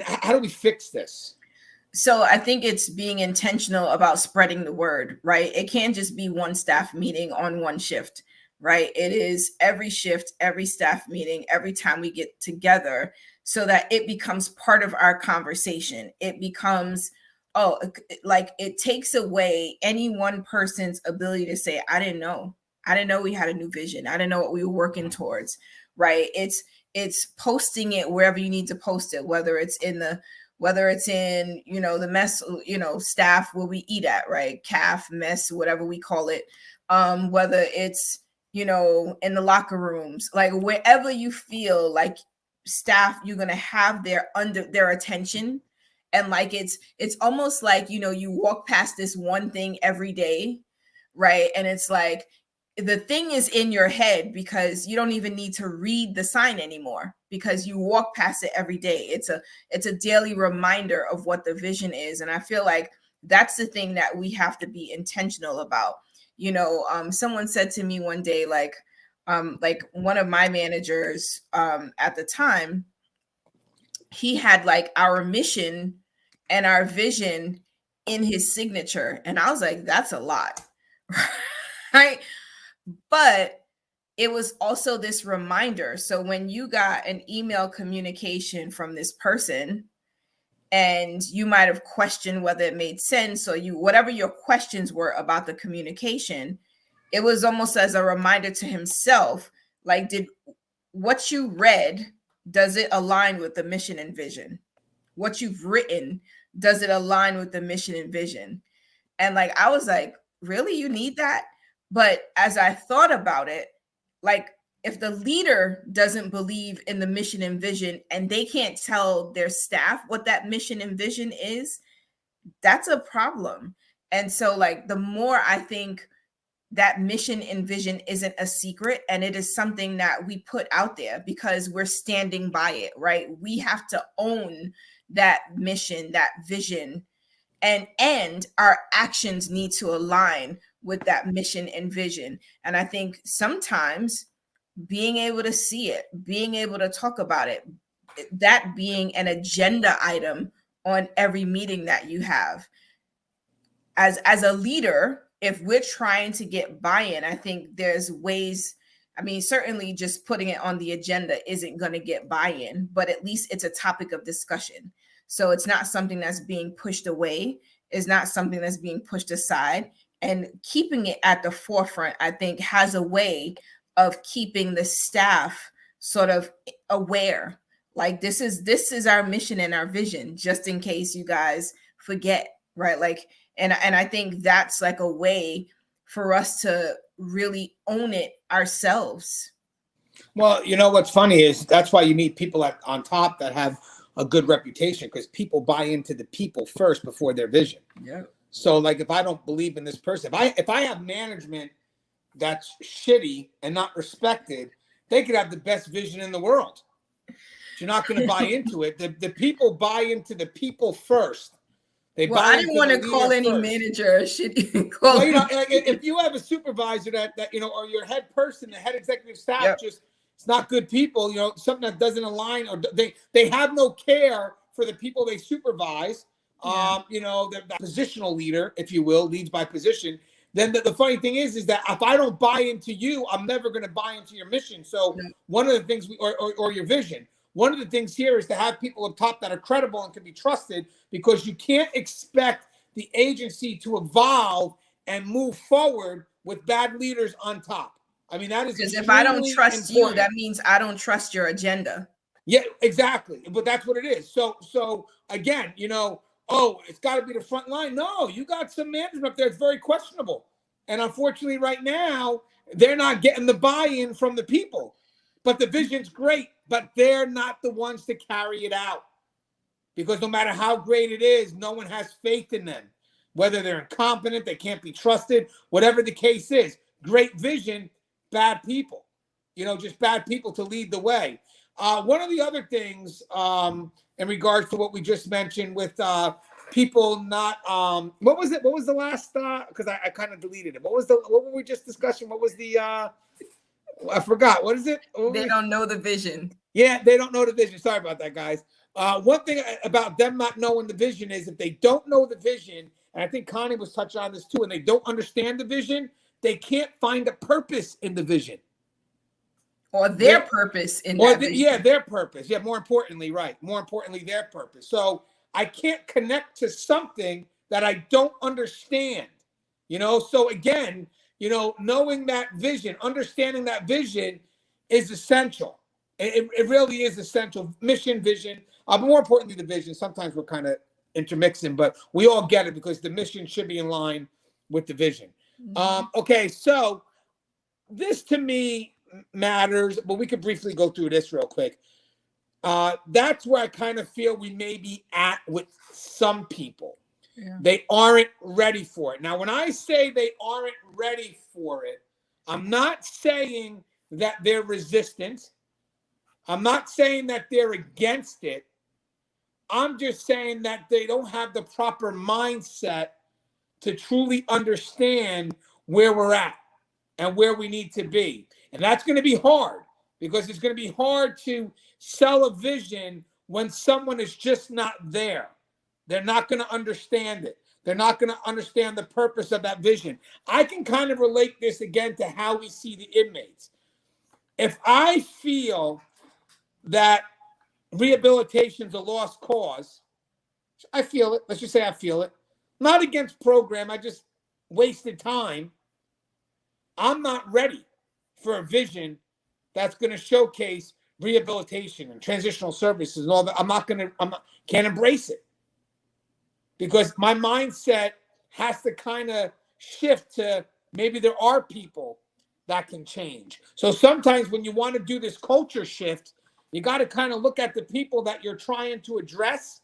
how do we fix this? So I think it's being intentional about spreading the word, right? It can't just be one staff meeting on one shift, right? It is every shift, every staff meeting, every time we get together so that it becomes part of our conversation. It becomes, it takes away any one person's ability to say, I didn't know we had a new vision. I didn't know what we were working towards, right? It's posting it wherever you need to post it, whether it's in the mess, staff where we eat at, right? CAF, mess, whatever we call it. Whether it's, in the locker rooms, like wherever you feel like staff, you're going to have their attention. And like, it's almost like, you walk past this one thing every day, right? And it's like, the thing is in your head because you don't even need to read the sign anymore because you walk past it every day. It's a daily reminder of what the vision is. And I feel like that's the thing that we have to be intentional about. Someone said to me one day, like one of my managers at the time, he had like our mission and our vision in his signature. And I was like, that's a lot, right? But it was also this reminder. So when you got an email communication from this person and you might have questioned whether it made sense or whatever your questions were about the communication, it was almost as a reminder to himself, like, did what you read, does it align with the mission and vision? What you've written, does it align with the mission and vision? And like, I was like, really, you need that? But as I thought about it, like if the leader doesn't believe in the mission and vision and they can't tell their staff what that mission and vision is, that's a problem. And so like the more I think that mission and vision isn't a secret and it is something that we put out there because we're standing by it, right? We have to own that mission, that vision, and our actions need to align with that mission and vision. And I think sometimes being able to see it, being able to talk about it, that being an agenda item on every meeting that you have. As a leader, if we're trying to get buy-in, I think there's ways. I mean, certainly just putting it on the agenda isn't going to get buy-in, but at least it's a topic of discussion. So it's not something that's being pushed away. It's not something that's being pushed aside. and keeping it at the forefront, I think, has a way of keeping the staff sort of aware. Like this is our mission and our vision, just in case you guys forget, right? Like, and I think that's like a way for us to really own it ourselves. Well, you know what's funny is that's why you need people on top that have a good reputation, because people buy into the people first before their vision. Yeah. So, like, if I don't believe in this person, if I have management that's shitty and not respected, they could have the best vision in the world. You're not going to buy into it. The people buy into the people first. I didn't want to call any manager a shitty. Well, you know, like if you have a supervisor that you know, or your head person, the head executive staff, just it's not good people. You know, something that doesn't align, or they have no care for the people they supervise. You know, the positional leader, if you will, leads by position. Then the funny thing is that if I don't buy into you, I'm never going to buy into your mission. So one of the things or your vision. One of the things here is to have people up top that are credible and can be trusted, because you can't expect the agency to evolve and move forward with bad leaders on top. I mean, that is because if I don't trust you, that means I don't trust your agenda. Yeah, exactly. But that's what it is. So again, you know, oh, it's got to be the front line. No, you got some management up there. It's very questionable. And unfortunately, right now, they're not getting the buy-in from the people. But the vision's great, but they're not the ones to carry it out. Because no matter how great it is, no one has faith in them. Whether they're incompetent, they can't be trusted, whatever the case is. Great vision, bad people. You know, just bad people to lead the way. One of the other things in regards to what we just mentioned with people not, what was it? What was the last, because I kind of deleted it. What were we just discussing? What was the, I forgot. What is it? They don't know the vision. Yeah, they don't know the vision. Sorry about that, guys. One thing about them not knowing the vision is if they don't know the vision, and I think Connie was touching on this too, and they don't understand the vision, they can't find a purpose in the vision. Or their purpose in that vision. Yeah, their purpose. Yeah, more importantly, right. More importantly, their purpose. So I can't connect to something that I don't understand. You know, so again, you know, knowing that vision, understanding that vision is essential. It really is essential. Mission, vision. But more importantly, the vision. Sometimes we're kind of intermixing, but we all get it because the mission should be in line with the vision. Okay, so this to me matters, but we could briefly go through this real quick. That's where I kind of feel we may be at with some people. Yeah. They aren't ready for it. Now, when I say they aren't ready for it, I'm not saying that they're resistant. I'm not saying that they're against it. I'm just saying that they don't have the proper mindset to truly understand where we're at and where we need to be. And that's going to be hard, because it's going to be hard to sell a vision when someone is just not there. They're not going to understand it. They're not going to understand the purpose of that vision. I can kind of relate this again to how we see the inmates. If I feel that rehabilitation is a lost cause, I feel it. Let's just say I feel it. Not against program. I just wasted time. I'm not ready for a vision that's going to showcase rehabilitation and transitional services and all that. Can't embrace it. Because my mindset has to kind of shift to maybe there are people that can change. So sometimes when you want to do this culture shift, you got to kind of look at the people that you're trying to address,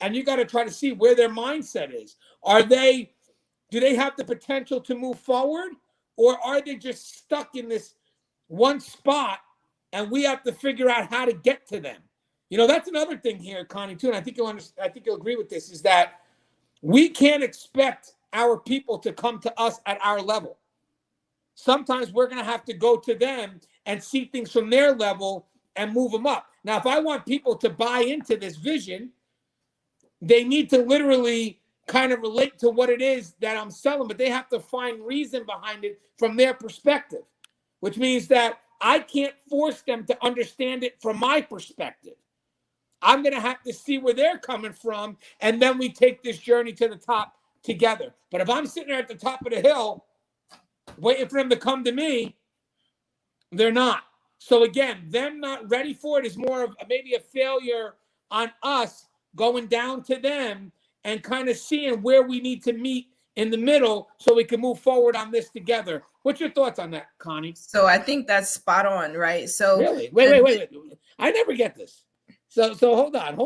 and you got to try to see where their mindset is. Do they have the potential to move forward, or are they just stuck in this one spot and we have to figure out how to get to them? You know, that's another thing here, Connie, too, and I think you'll agree with this, is that we can't expect our people to come to us at our level. Sometimes we're going to have to go to them and see things from their level and move them up. Now, if I want people to buy into this vision, they need to literally kind of relate to what it is that I'm selling, but they have to find reason behind it from their perspective, which means that I can't force them to understand it from my perspective. I'm going to have to see where they're coming from, and then we take this journey to the top together. But if I'm sitting there at the top of the hill waiting for them to come to me, they're not. So again, them not ready for it is more of maybe a failure on us going down to them and kind of seeing where we need to meet in the middle so we can move forward on this together. What's your thoughts on that, Connie? So I think that's spot on, right? So really, wait. I never get this. So hold on.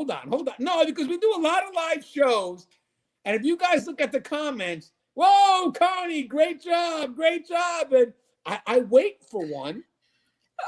No, because we do a lot of live shows, and if you guys look at the comments, whoa, Connie, great job, and I wait for one.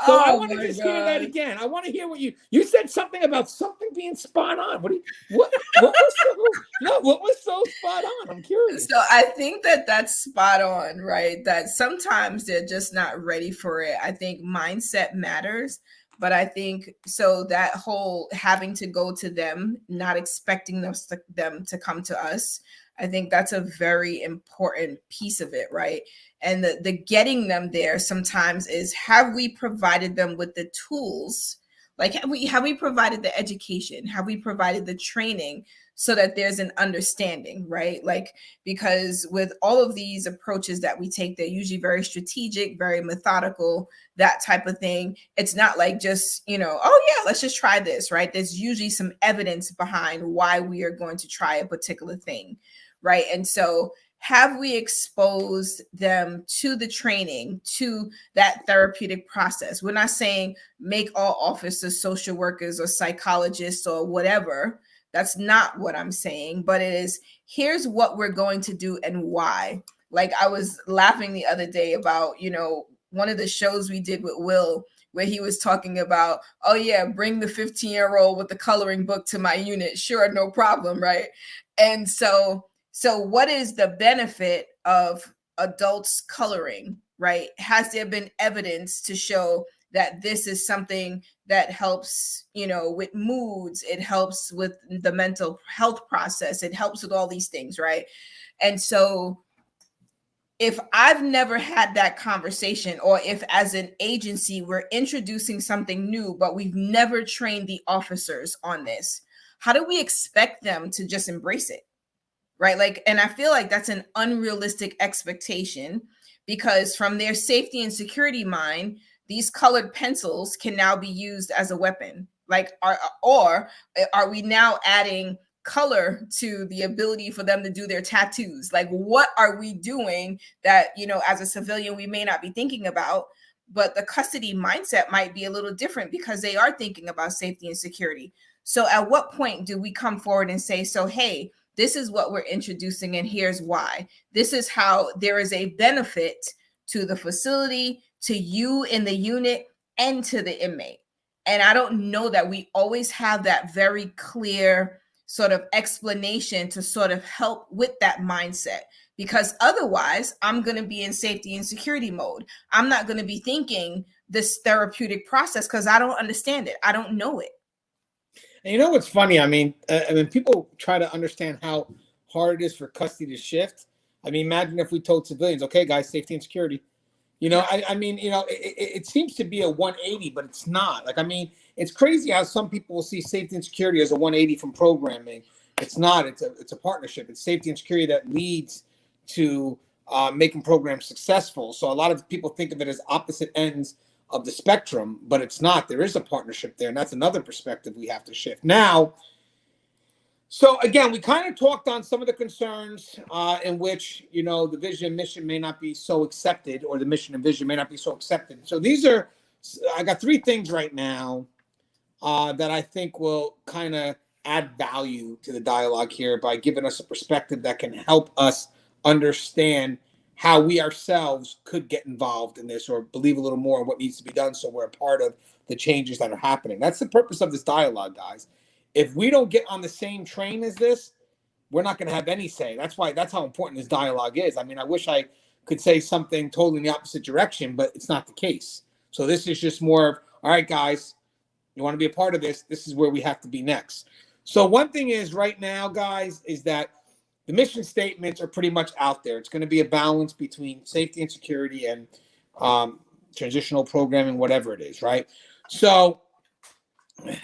So I want to just hear that again. I want to hear what you said something about something being spot on. What was so spot on? I'm curious. So I think that's spot on, right? That sometimes they're just not ready for it. I think mindset matters, but I think so that whole having to go to them, not expecting them to come to us, I think that's a very important piece of it, right? And the getting them there sometimes is, have we provided them with the tools? Like, have we provided the education? Have we provided the training so that there's an understanding, right? Like, because with all of these approaches that we take, they're usually very strategic, very methodical, that type of thing. It's not like just, oh yeah, let's just try this, right? There's usually some evidence behind why we are going to try a particular thing, right? And so have we exposed them to the training, to that therapeutic process? We're not saying make all officers social workers or psychologists or whatever. That's not what I'm saying, but it is, here's what we're going to do and why. Like, I was laughing the other day about, one of the shows we did with Will, where he was talking about, oh yeah, bring the 15-year-old with the coloring book to my unit. Sure, no problem, right? And so what is the benefit of adults coloring, right? Has there been evidence to show that this is something that helps, with moods, it helps with the mental health process, it helps with all these things, right? And so if I've never had that conversation, or if as an agency we're introducing something new, but we've never trained the officers on this, how do we expect them to just embrace it? Right? Like, and I feel like that's an unrealistic expectation, because from their safety and security mind, these colored pencils can now be used as a weapon. Like, or are we now adding color to the ability for them to do their tattoos? Like, what are we doing that, as a civilian, we may not be thinking about, but the custody mindset might be a little different because they are thinking about safety and security. So at what point do we come forward and say, so, hey, this is what we're introducing, and here's why. This is how there is a benefit to the facility, to you in the unit, and to the inmate. And I don't know that we always have that very clear sort of explanation to sort of help with that mindset, because otherwise I'm going to be in safety and security mode. I'm not going to be thinking this therapeutic process because I don't understand it. I don't know it. And you know what's funny? I mean, people try to understand how hard it is for custody to shift. I mean, imagine if we told civilians, okay, guys, safety and security. It seems to be a 180, but it's not. Like, I mean, it's crazy how some people will see safety and security as a 180 from programming. It's not. It's a partnership. It's safety and security that leads to making programs successful. So a lot of people think of it as opposite ends of the spectrum, but it's not. There is a partnership there, and that's another perspective we have to shift. Now, so again, we kind of talked on some of the concerns in which, the vision and mission may not be so accepted, or the mission and vision may not be so accepted. So I got 3 things right now that I think will kind of add value to the dialogue here by giving us a perspective that can help us understand how we ourselves could get involved in this, or believe a little more in what needs to be done so we're a part of the changes that are happening. That's the purpose of this dialogue, guys. If we don't get on the same train as this, we're not going to have any say. That's how important this dialogue is. I mean, I wish I could say something totally in the opposite direction, but it's not the case. So this is just more of, all right, guys, you want to be a part of this? This is where we have to be next. So one thing is right now, guys, is that the mission statements are pretty much out there. It's going to be a balance between safety and security and transitional programming, whatever it is, right? So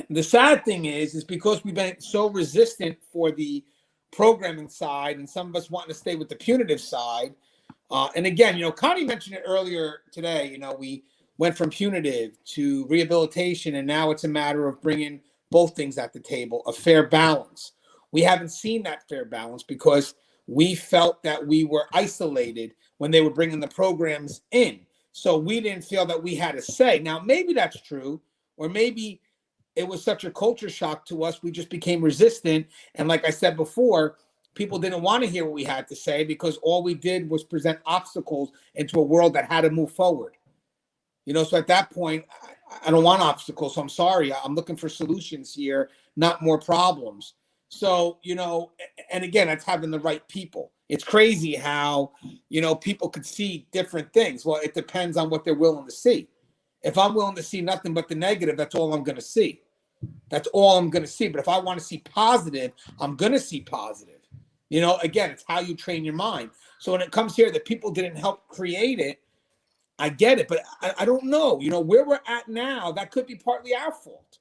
the sad thing is because we've been so resistant for the programming side, and some of us wanting to stay with the punitive side. And again, Connie mentioned it earlier today. We went from punitive to rehabilitation, and now it's a matter of bringing both things at the table, a fair balance. We haven't seen that fair balance because we felt that we were isolated when they were bringing the programs in. So we didn't feel that we had a say. Now, maybe that's true, or maybe it was such a culture shock to us, we just became resistant. And like I said before, people didn't want to hear what we had to say because all we did was present obstacles into a world that had to move forward. So at that point, I don't want obstacles. So I'm sorry. I'm looking for solutions here, not more problems. So, and again, that's having the right people. It's crazy how, people could see different things. Well, it depends on what they're willing to see. If I'm willing to see nothing but the negative, that's all I'm going to see. That's all I'm going to see. But if I want to see positive, I'm going to see positive. Again, it's how you train your mind. So when it comes here that people didn't help create it, I get it, but I don't know. Where we're at now, that could be partly our fault.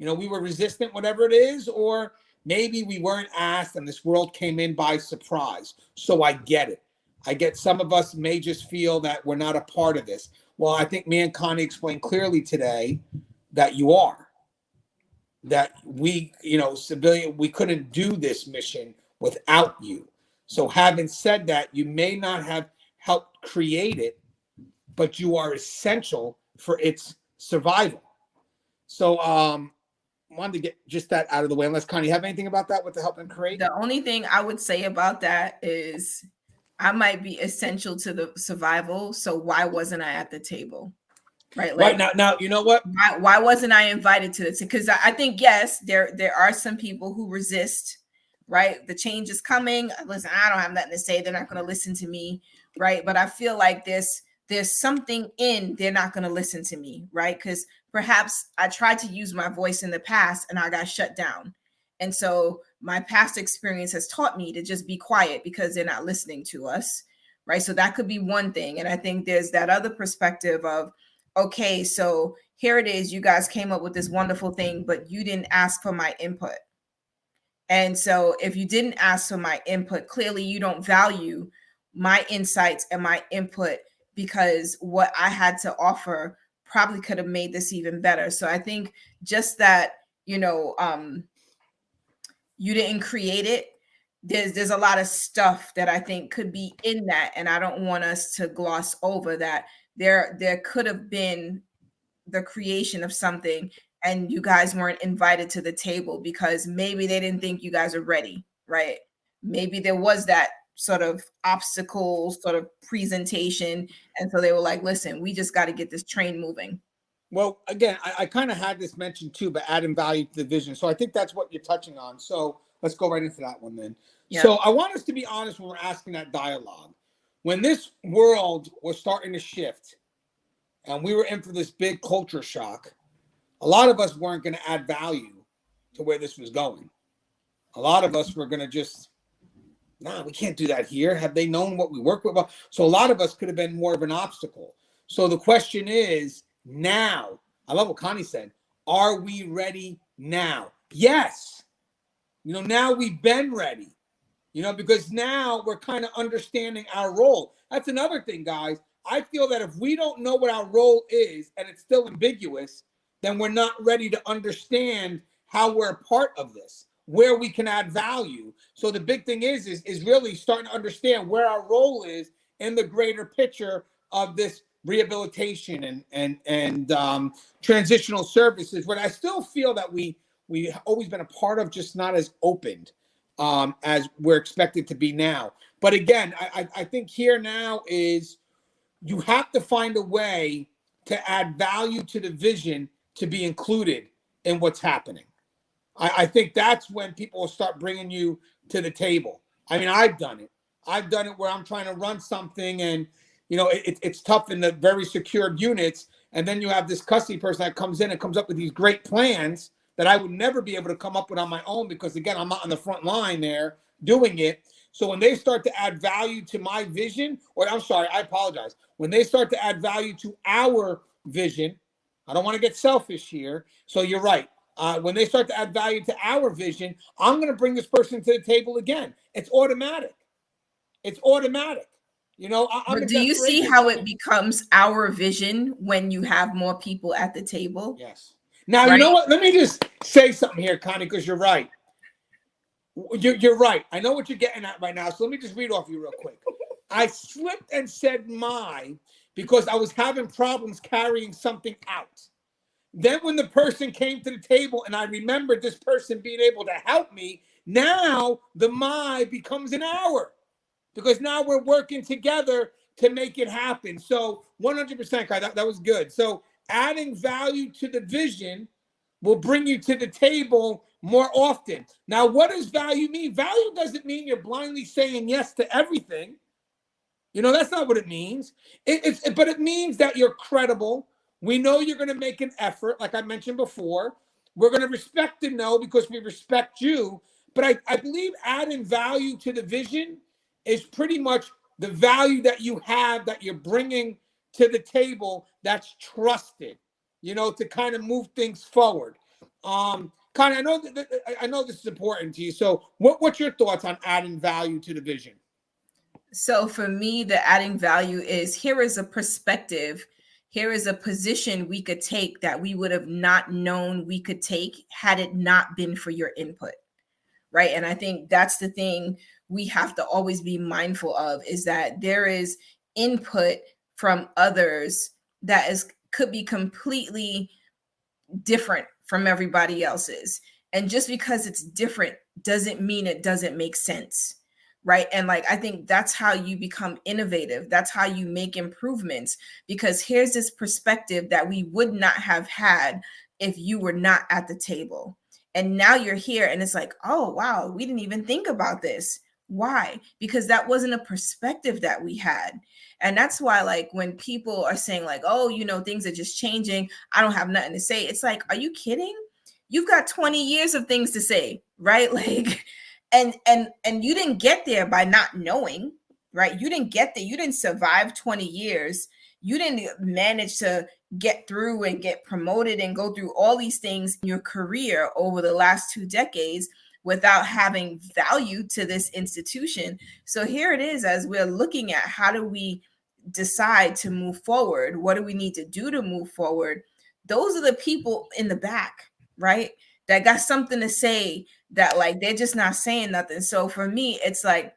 We were resistant, whatever it is, or maybe we weren't asked and this world came in by surprise. So I get it. I get some of us may just feel that we're not a part of this. Well, I think me and Connie explained clearly today that you are. That we, civilian, we couldn't do this mission without you. So having said that, you may not have helped create it, but you are essential for its survival. So wanted to get just that out of the way. Unless, Connie, you have anything about that with the help and create? The only thing I would say about that is I might be essential to the survival. So why wasn't I at the table? Right now, you know what? Why wasn't I invited to this? Because I think, yes, there are some people who resist, right? The change is coming. Listen, I don't have nothing to say. They're not going to listen to me, right? But I feel like there's something they're not going to listen to me, right? Because perhaps I tried to use my voice in the past and I got shut down. And so my past experience has taught me to just be quiet because they're not listening to us, right? So that could be one thing. And I think there's that other perspective of, okay, so here it is. You guys came up with this wonderful thing, but you didn't ask for my input. And so if you didn't ask for my input, clearly you don't value my insights and my input, because what I had to offer probably could have made this even better. So I think just that, you didn't create it. There's a lot of stuff that I think could be in that. And I don't want us to gloss over that. There could have been the creation of something and you guys weren't invited to the table because maybe they didn't think you guys are ready, right? Maybe there was that sort of obstacle, sort of presentation. And so they were like, listen, we just got to get this train moving. Well, again, I kind of had this mentioned too, but adding value to the vision. So I think that's what you're touching on. So let's go right into that one then. Yeah. So I want us to be honest when we're asking that dialogue. When this world was starting to shift and we were in for this big culture shock, a lot of us weren't going to add value to where this was going. A lot of us were going to just, we can't do that here. Have they known what we work with? So a lot of us could have been more of an obstacle. So the question is now, I love what Connie said, are we ready now? Yes. Now we've been ready. Because now we're kind of understanding our role. That's another thing, guys. I feel that if we don't know what our role is and it's still ambiguous, then we're not ready to understand how we're a part of this, where we can add value. So the big thing is really starting to understand where our role is in the greater picture of this rehabilitation and transitional services. But I still feel that we've always been a part of, just not as opened as we're expected to be now. But again, I think here now is you have to find a way to add value to the vision to be included in what's happening. I think that's when people will start bringing you to the table. I mean, I've done it. I've done it where I'm trying to run something and, it's tough in the very secured units. And then you have this custody person that comes in and comes up with these great plans that I would never be able to come up with on my own because, again, I'm not on the front line there doing it. So when they start to add value to my vision, I apologize. When they start to add value to our vision, I don't want to get selfish here. So you're right. When they start to add value to our vision, I'm going to bring this person to the table again. It's automatic. It's automatic. You know, I'm But in do you see desperation. how it becomes our vision when you have more people at the table? Yes. Now, right? You know what? Let me just say something here, Connie, because you're right. You're right. I know what you're getting at right now. So let me just read off you real quick. I slipped and said my because I was having problems carrying something out. Then when the person came to the table and I remembered this person being able to help me, now the my becomes an our because now we're working together to make it happen. So 100%, Kai, that was good. So adding value to the vision will bring you to the table more often. Now, what does value mean? Value doesn't mean you're blindly saying yes to everything. You know, that's not what it means. But it means that you're credible. We know you're going to make an effort, like I mentioned before. We're going to respect the no because we respect you. But I believe adding value to the vision is pretty much the value that you have that you're bringing to the table that's trusted, you know, to kind of move things forward. Connie, I know this is important to you. So what's your thoughts on adding value to the vision? So for me, the adding value is here is a perspective, here is a position we could take that we would have not known we could take had it not been for your input, right? And I think that's the thing we have to always be mindful of is that there is input from others that could be completely different from everybody else's. And just because it's different doesn't mean it doesn't make sense. Right. And like, I think that's how you become innovative. That's how you make improvements, because here's this perspective that we would not have had if you were not at the table. And now you're here and it's like, oh, wow, we didn't even think about this. Why? Because that wasn't a perspective that we had. And that's why, like, when people are saying like, oh, you know, things are just changing, I don't have nothing to say. It's like, are you kidding? You've got 20 years of things to say, right? Like, and you didn't get there by not knowing, right? You didn't get there. You didn't survive 20 years. You didn't manage to get through and get promoted and go through all these things in your career over the last 2 decades without having value to this institution. So here it is, as we're looking at how do we decide to move forward? What do we need to do to move forward? Those are the people in the back, right? That got something to say, that like they're just not saying nothing. So for me, it's like,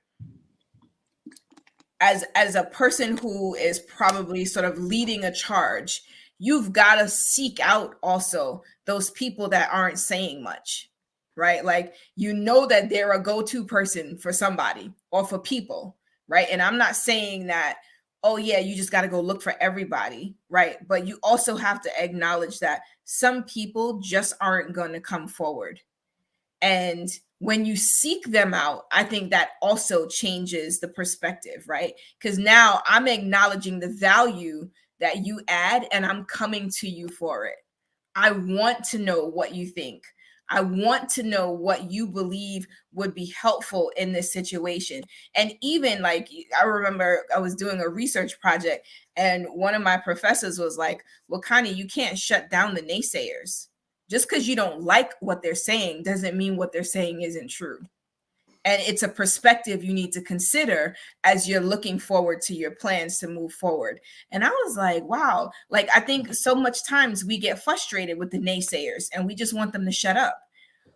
as a person who is probably sort of leading a charge, you've got to seek out also those people that aren't saying much, right? Like, you know that they're a go-to person for somebody or for people, right? And I'm not saying that, oh yeah, you just got to go look for everybody, right? But you also have to acknowledge that some people just aren't going to come forward. And when you seek them out, I think that also changes the perspective, right? Because now I'm acknowledging the value that you add and I'm coming to you for it. I want to know what you think. I want to know what you believe would be helpful in this situation. And even like, I remember I was doing a research project and one of my professors was like, well, Connie, you can't shut down the naysayers. Just because you don't like what they're saying doesn't mean what they're saying isn't true. And it's a perspective you need to consider as you're looking forward to your plans to move forward. And I was like, wow, like, I think so much times we get frustrated with the naysayers and we just want them to shut up.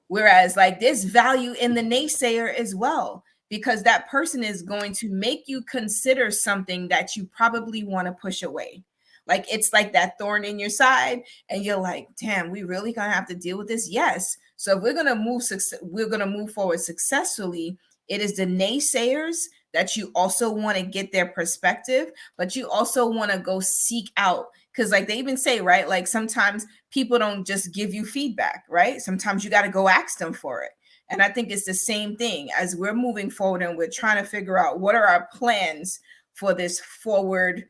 Whereas like there's value in the naysayer as well, because that person is going to make you consider something that you probably want to push away. Like, it's like that thorn in your side and you're like, damn, we really gonna have to deal with this? Yes. So if we're gonna move forward successfully, it is the naysayers that you also want to get their perspective, but you also want to go seek out, because like they even say, right, like sometimes people don't just give you feedback, right? Sometimes you got to go ask them for it. And I think it's the same thing as we're moving forward and we're trying to figure out what are our plans for this forward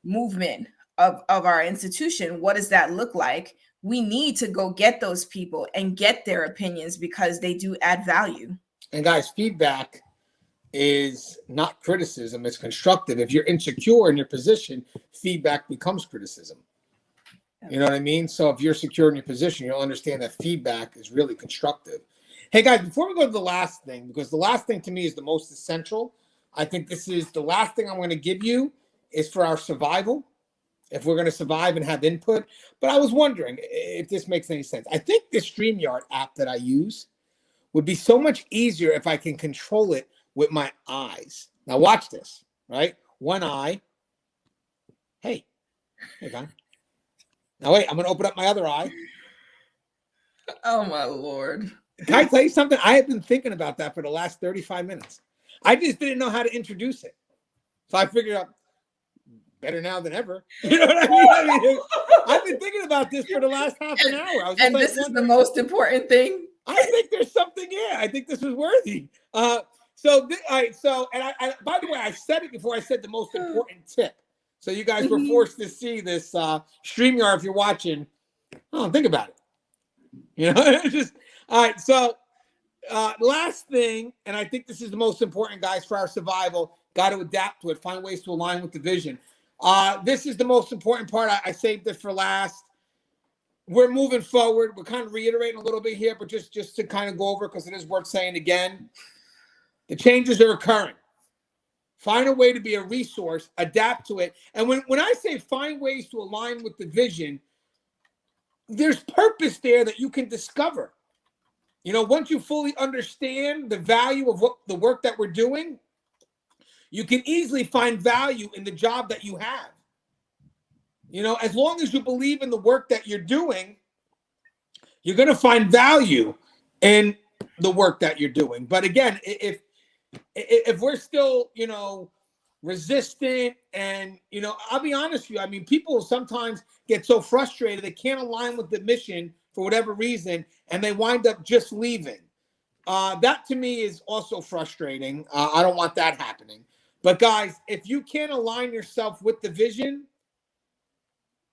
movement of our institution. What does that look like? We need to go get those people and get their opinions because they do add value. And guys, feedback is not criticism, it's constructive. If you're insecure in your position, feedback becomes criticism. You know what I mean? So if you're secure in your position, you'll understand that feedback is really constructive. Hey guys, before we go to the last thing, because the last thing to me is the most essential, I think this is the last thing I'm going to give you is for our survival, if we're going to survive and have input. But I was wondering if this makes any sense. I think the StreamYard app that I use would be so much easier if I can control it with my eyes. Now watch this, right? One eye. Hey, God. Now wait, I'm going to open up my other eye. Oh my Lord. Can I tell you something? I have been thinking about that for the last 35 minutes. I just didn't know how to introduce it. So I figured out better now than ever. You know what I mean? I've been thinking about this for the last half an hour. I was just and this is the most important thing. I think there's something here. I think this was worthy. All right. So, I by the way, I said it before. I said the most important tip. So you guys were forced to see this StreamYard if you're watching. Oh, think about it. You know, just all right. So, last thing, and I think this is the most important, guys, for our survival. Got to adapt to it. Find ways to align with the vision. This is the most important part. I saved this for last. We're moving forward. We're kind of reiterating a little bit here, but just to kind of go over, because it is worth saying again. The changes are occurring. Find a way to be a resource, adapt to it. And when I say find ways to align with the vision, there's purpose there that you can discover. You know, once you fully understand the value of what the work that we're doing, you can easily find value in the job that you have. You know, as long as you believe in the work that you're doing, you're going to find value in the work that you're doing. But again, if we're still, you know, resistant and, you know, I'll be honest with you. I mean, people sometimes get so frustrated they can't align with the mission for whatever reason, and they wind up just leaving. That to me is also frustrating. I don't want that happening. But guys, if you can't align yourself with the vision,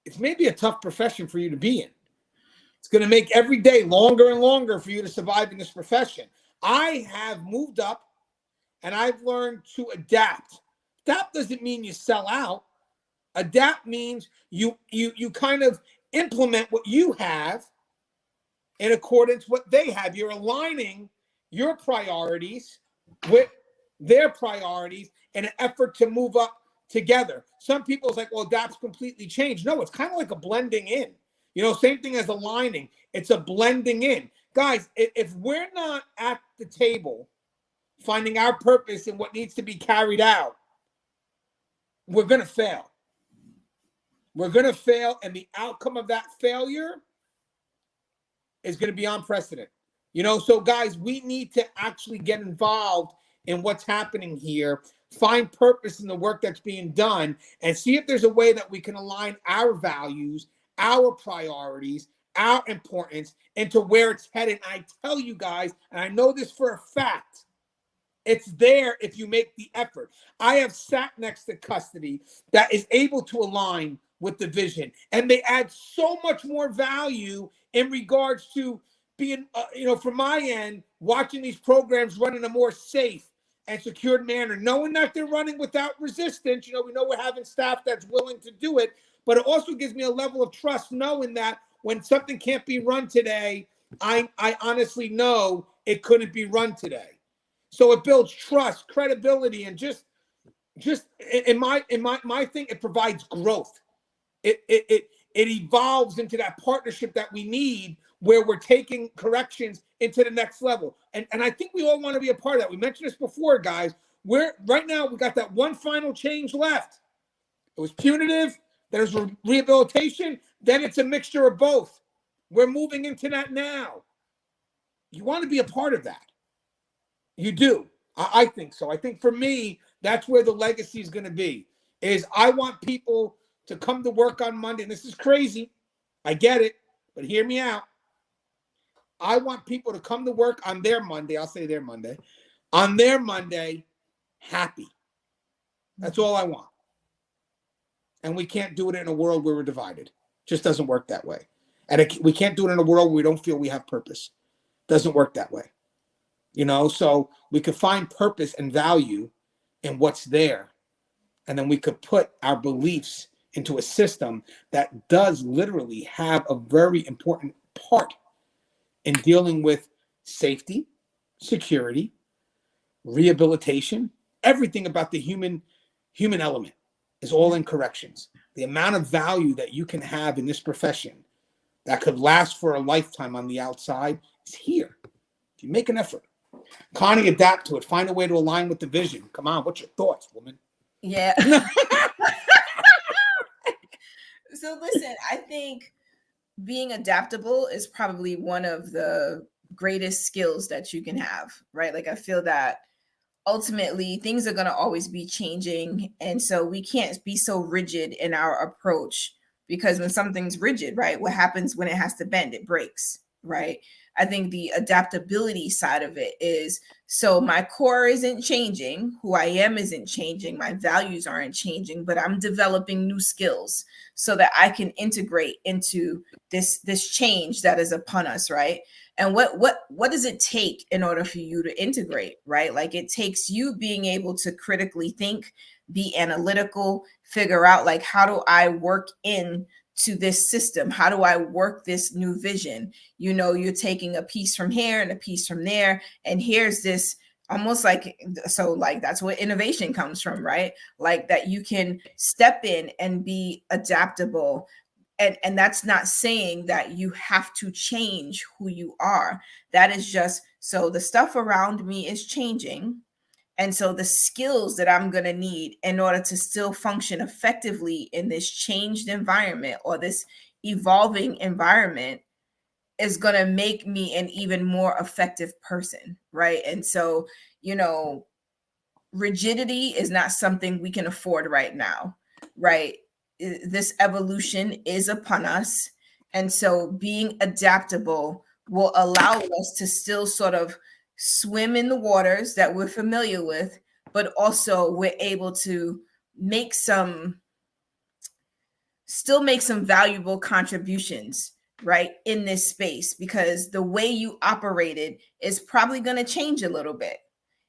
it's maybe a tough profession for you to be in. It's going to make every day longer and longer for you to survive in this profession. I have moved up and I've learned to adapt. Adapt doesn't mean you sell out. Adapt means you kind of implement what you have in accordance with what they have. You're aligning your priorities with their priorities in an effort to move up together. Some people's like, well, adapt's completely changed. No, it's kind of like a blending in. You know, same thing as aligning. It's a blending in. Guys, if we're not at the table finding our purpose and what needs to be carried out, we're going to fail. We're going to fail, and the outcome of that failure is going to be unprecedented. You know, so guys, we need to actually get involved in what's happening here, find purpose in the work that's being done, and see if there's a way that we can align our values, our priorities, our importance into where it's headed. I tell you guys, and I know this for a fact, it's there if you make the effort. I have sat next to custody that is able to align with the vision, and they add so much more value in regards to being, you know, from my end, watching these programs run in a more safe and secured manner, knowing that they're running without resistance. You know, we know we're having staff that's willing to do it, but it also gives me a level of trust knowing that when something can't be run today, I honestly know it couldn't be run today. So it builds trust, credibility, and just in my thing, it provides growth. It evolves into that partnership that we need, where we're taking corrections into the next level. And I think we all want to be a part of that. We mentioned this before, guys. Right now, we got that one final change left. It was punitive, there's rehabilitation, then it's a mixture of both. We're moving into that now. You want to be a part of that. You do. I think so. I think for me, that's where the legacy is going to be, is I want people to come to work on Monday. And this is crazy. I get it, but hear me out. I want people to come to work on their Monday. I'll say their Monday. On their Monday, happy. That's all I want. And we can't do it in a world where we're divided. It just doesn't work that way. And we can't do it in a world where we don't feel we have purpose. It doesn't work that way. You know, so we could find purpose and value in what's there. And then we could put our beliefs into a system that does literally have a very important part in dealing with safety, security, rehabilitation, everything about the human element is all in corrections. The amount of value that you can have in this profession that could last for a lifetime on the outside is here. If you make an effort. Connie, adapt to it. Find a way to align with the vision. Come on, what's your thoughts, woman? Yeah. So listen, I think being adaptable is probably one of the greatest skills that you can have, right? Like I feel that ultimately things are going to always be changing, and so we can't be so rigid in our approach, because when something's rigid, right, what happens when it has to bend? It breaks, right? I think the adaptability side of it is, so my core isn't changing, who I am isn't changing, my values aren't changing, but I'm developing new skills so that I can integrate into this change that is upon us, right? And what does it take in order for you to integrate, right? Like it takes you being able to critically think, be analytical, figure out like, how do I work in to this system? How do I work this new vision? You know, you're taking a piece from here and a piece from there, and here's this almost like, so like that's where innovation comes from, right? Like that you can step in and be adaptable. And that's not saying that you have to change who you are. That is just, so the stuff around me is changing. And so the skills that I'm going to need in order to still function effectively in this changed environment or this evolving environment is going to make me an even more effective person, right? And so, you know, rigidity is not something we can afford right now, right? This evolution is upon us. And so being adaptable will allow us to still sort of swim in the waters that we're familiar with, but also we're able to still make some valuable contributions, right, in this space, because the way you operated is probably going to change a little bit.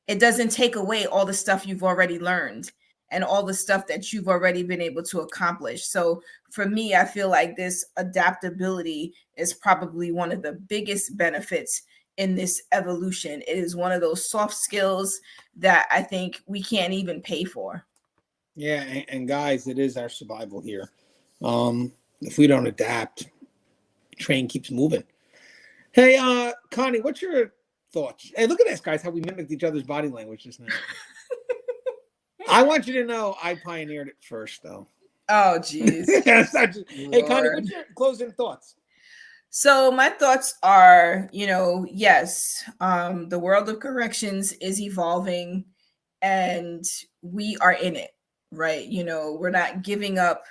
It doesn't take away all the stuff you've already learned and all the stuff that you've already been able to accomplish. So for me, I feel like this adaptability is probably one of the biggest benefits in this evolution. It is one of those soft skills that I think we can't even pay for. Yeah, and guys, it is our survival here. If we don't adapt, train keeps moving. Hey, Connie, what's your thoughts? Hey, look at this, guys, how we mimicked each other's body language just now. I want you to know I pioneered it first, though. Oh, geez. Hey, Connie, what's your closing thoughts? So my thoughts are, you know, yes, the world of corrections is evolving and we are in it, right? You know, we're not giving up,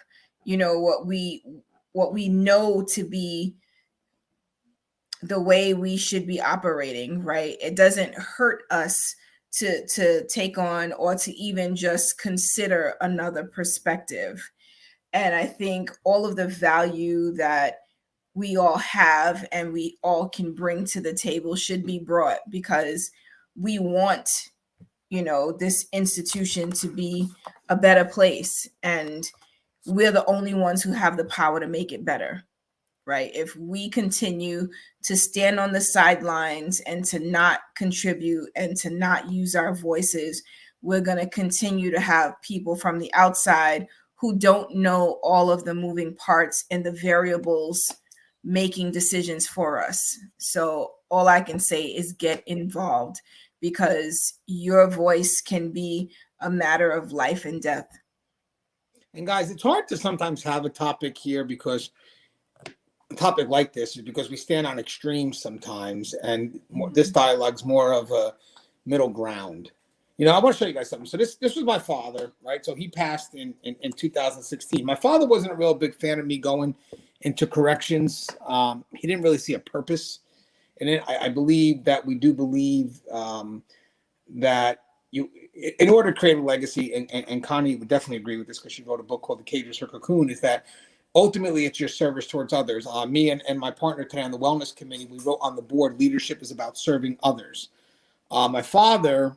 you know, what we know to be the way we should be operating, right? It doesn't hurt us to take on or to even just consider another perspective. And I think all of the value that we all have and we all can bring to the table should be brought, because we want, you know, this institution to be a better place, and we're the only ones who have the power to make it better, right? If we continue to stand on the sidelines and to not contribute and to not use our voices, we're going to continue to have people from the outside who don't know all of the moving parts and the variables making decisions for us. So all I can say is get involved, because your voice can be a matter of life and death. And guys, it's hard to sometimes have a topic here, because a topic like this is because we stand on extremes sometimes, and this dialogue's more of a middle ground. You know, I want to show you guys something. So this was my father, right? So he passed in 2016. My father wasn't a real big fan of me going into corrections. He didn't really see a purpose in it. I believe that we do believe that you, in order to create a legacy, and Connie would definitely agree with this because she wrote a book called The Cage is Her Cocoon, is that ultimately it's your service towards others. Me and my partner today on the wellness committee, we wrote on the board, leadership is about serving others. My father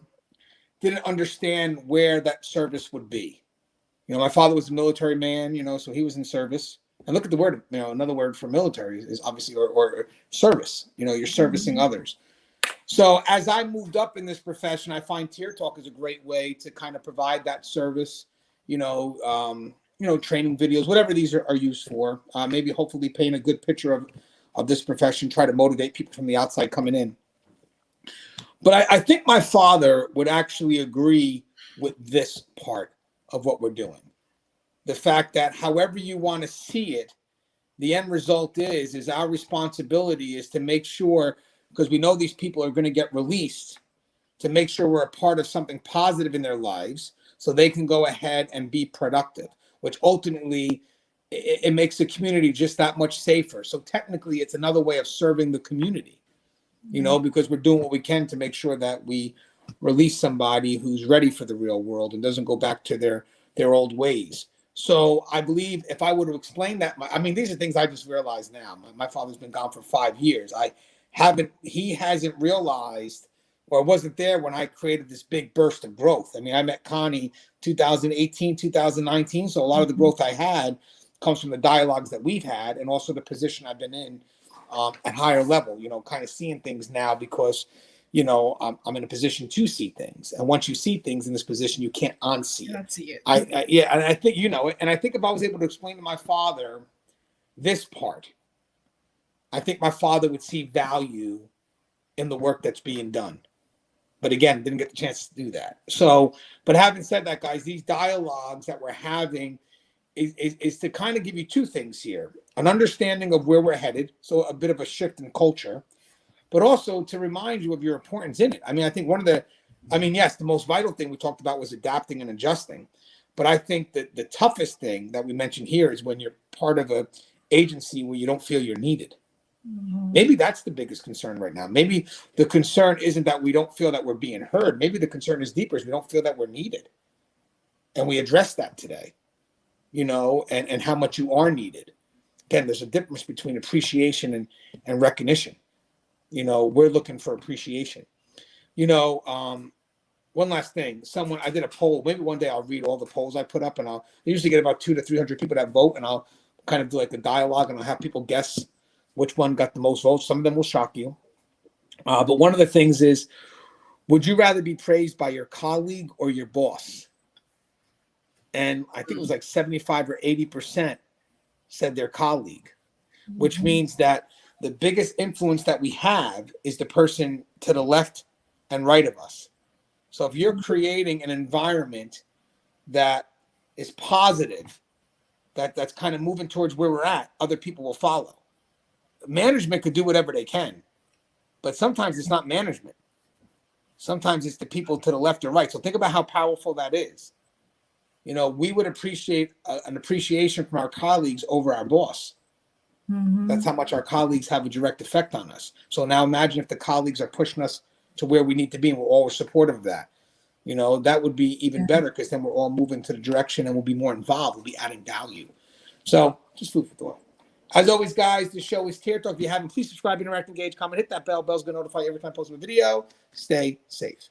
didn't understand where that service would be. You know, my father was a military man, you know, so he was in service. And look at the word, you know, another word for military is obviously, or service. You know, you're servicing others. So as I moved up in this profession, I find Tear Talk is a great way to kind of provide that service, you know, training videos, whatever these are used for. Maybe hopefully paint a good picture of this profession, try to motivate people from the outside coming in. But I think my father would actually agree with this part of what we're doing. The fact that however you want to see it, the end result is our responsibility is to make sure, because we know these people are going to get released, to make sure we're a part of something positive in their lives so they can go ahead and be productive, which ultimately it makes the community just that much safer. So technically it's another way of serving the community, you know, because we're doing what we can to make sure that we release somebody who's ready for the real world and doesn't go back to their old ways. So I believe if I were to explain that, I mean, these are things I just realized now. My father's been gone for 5 years. He hasn't realized or wasn't there when I created this big burst of growth. I mean, I met Connie 2018, 2019. So a lot of the growth I had comes from the dialogues that we've had and also the position I've been in at higher level, you know, kind of seeing things now because, you know, I'm in a position to see things. And once you see things in this position, you can't unsee it. Not see it. Yeah, and I think, you know, and I think if I was able to explain to my father this part, I think my father would see value in the work that's being done. But again, didn't get the chance to do that. So, but having said that, guys, these dialogues that we're having is to kind of give you two things here. An understanding of where we're headed, so a bit of a shift in culture, but also to remind you of your importance in it. I mean, I think yes, the most vital thing we talked about was adapting and adjusting. But I think that the toughest thing that we mentioned here is when you're part of an agency where you don't feel you're needed. Maybe that's the biggest concern right now. Maybe the concern isn't that we don't feel that we're being heard. Maybe the concern is deeper, is we don't feel that we're needed. And we address that today, you know, and how much you are needed. Again, there's a difference between appreciation and recognition. You know, we're looking for appreciation. You know, one last thing. I did a poll. Maybe one day I'll read all the polls I put up, and I usually get about 200 to 300 people that vote, and I'll kind of do like a dialogue, and I'll have people guess which one got the most votes. Some of them will shock you. But one of the things is, would you rather be praised by your colleague or your boss? And I think it was like 75 or 80% said their colleague, which means that the biggest influence that we have is the person to the left and right of us. So if you're creating an environment that is positive, that's kind of moving towards where we're at, other people will follow. Management could do whatever they can, but sometimes it's not management. Sometimes it's the people to the left or right. So think about how powerful that is. You know, we would appreciate an appreciation from our colleagues over our boss. That's how much our colleagues have a direct effect on us. So now imagine if the colleagues are pushing us to where we need to be and we're all supportive of that. You know, that would be even better because then we're all moving to the direction and we'll be more involved. We'll be adding value. So just food for thought. As always, guys, this show is Tear Talk. If you haven't, please subscribe, interact, engage, comment, hit that bell. Bell's going to notify you every time I post a video. Stay safe.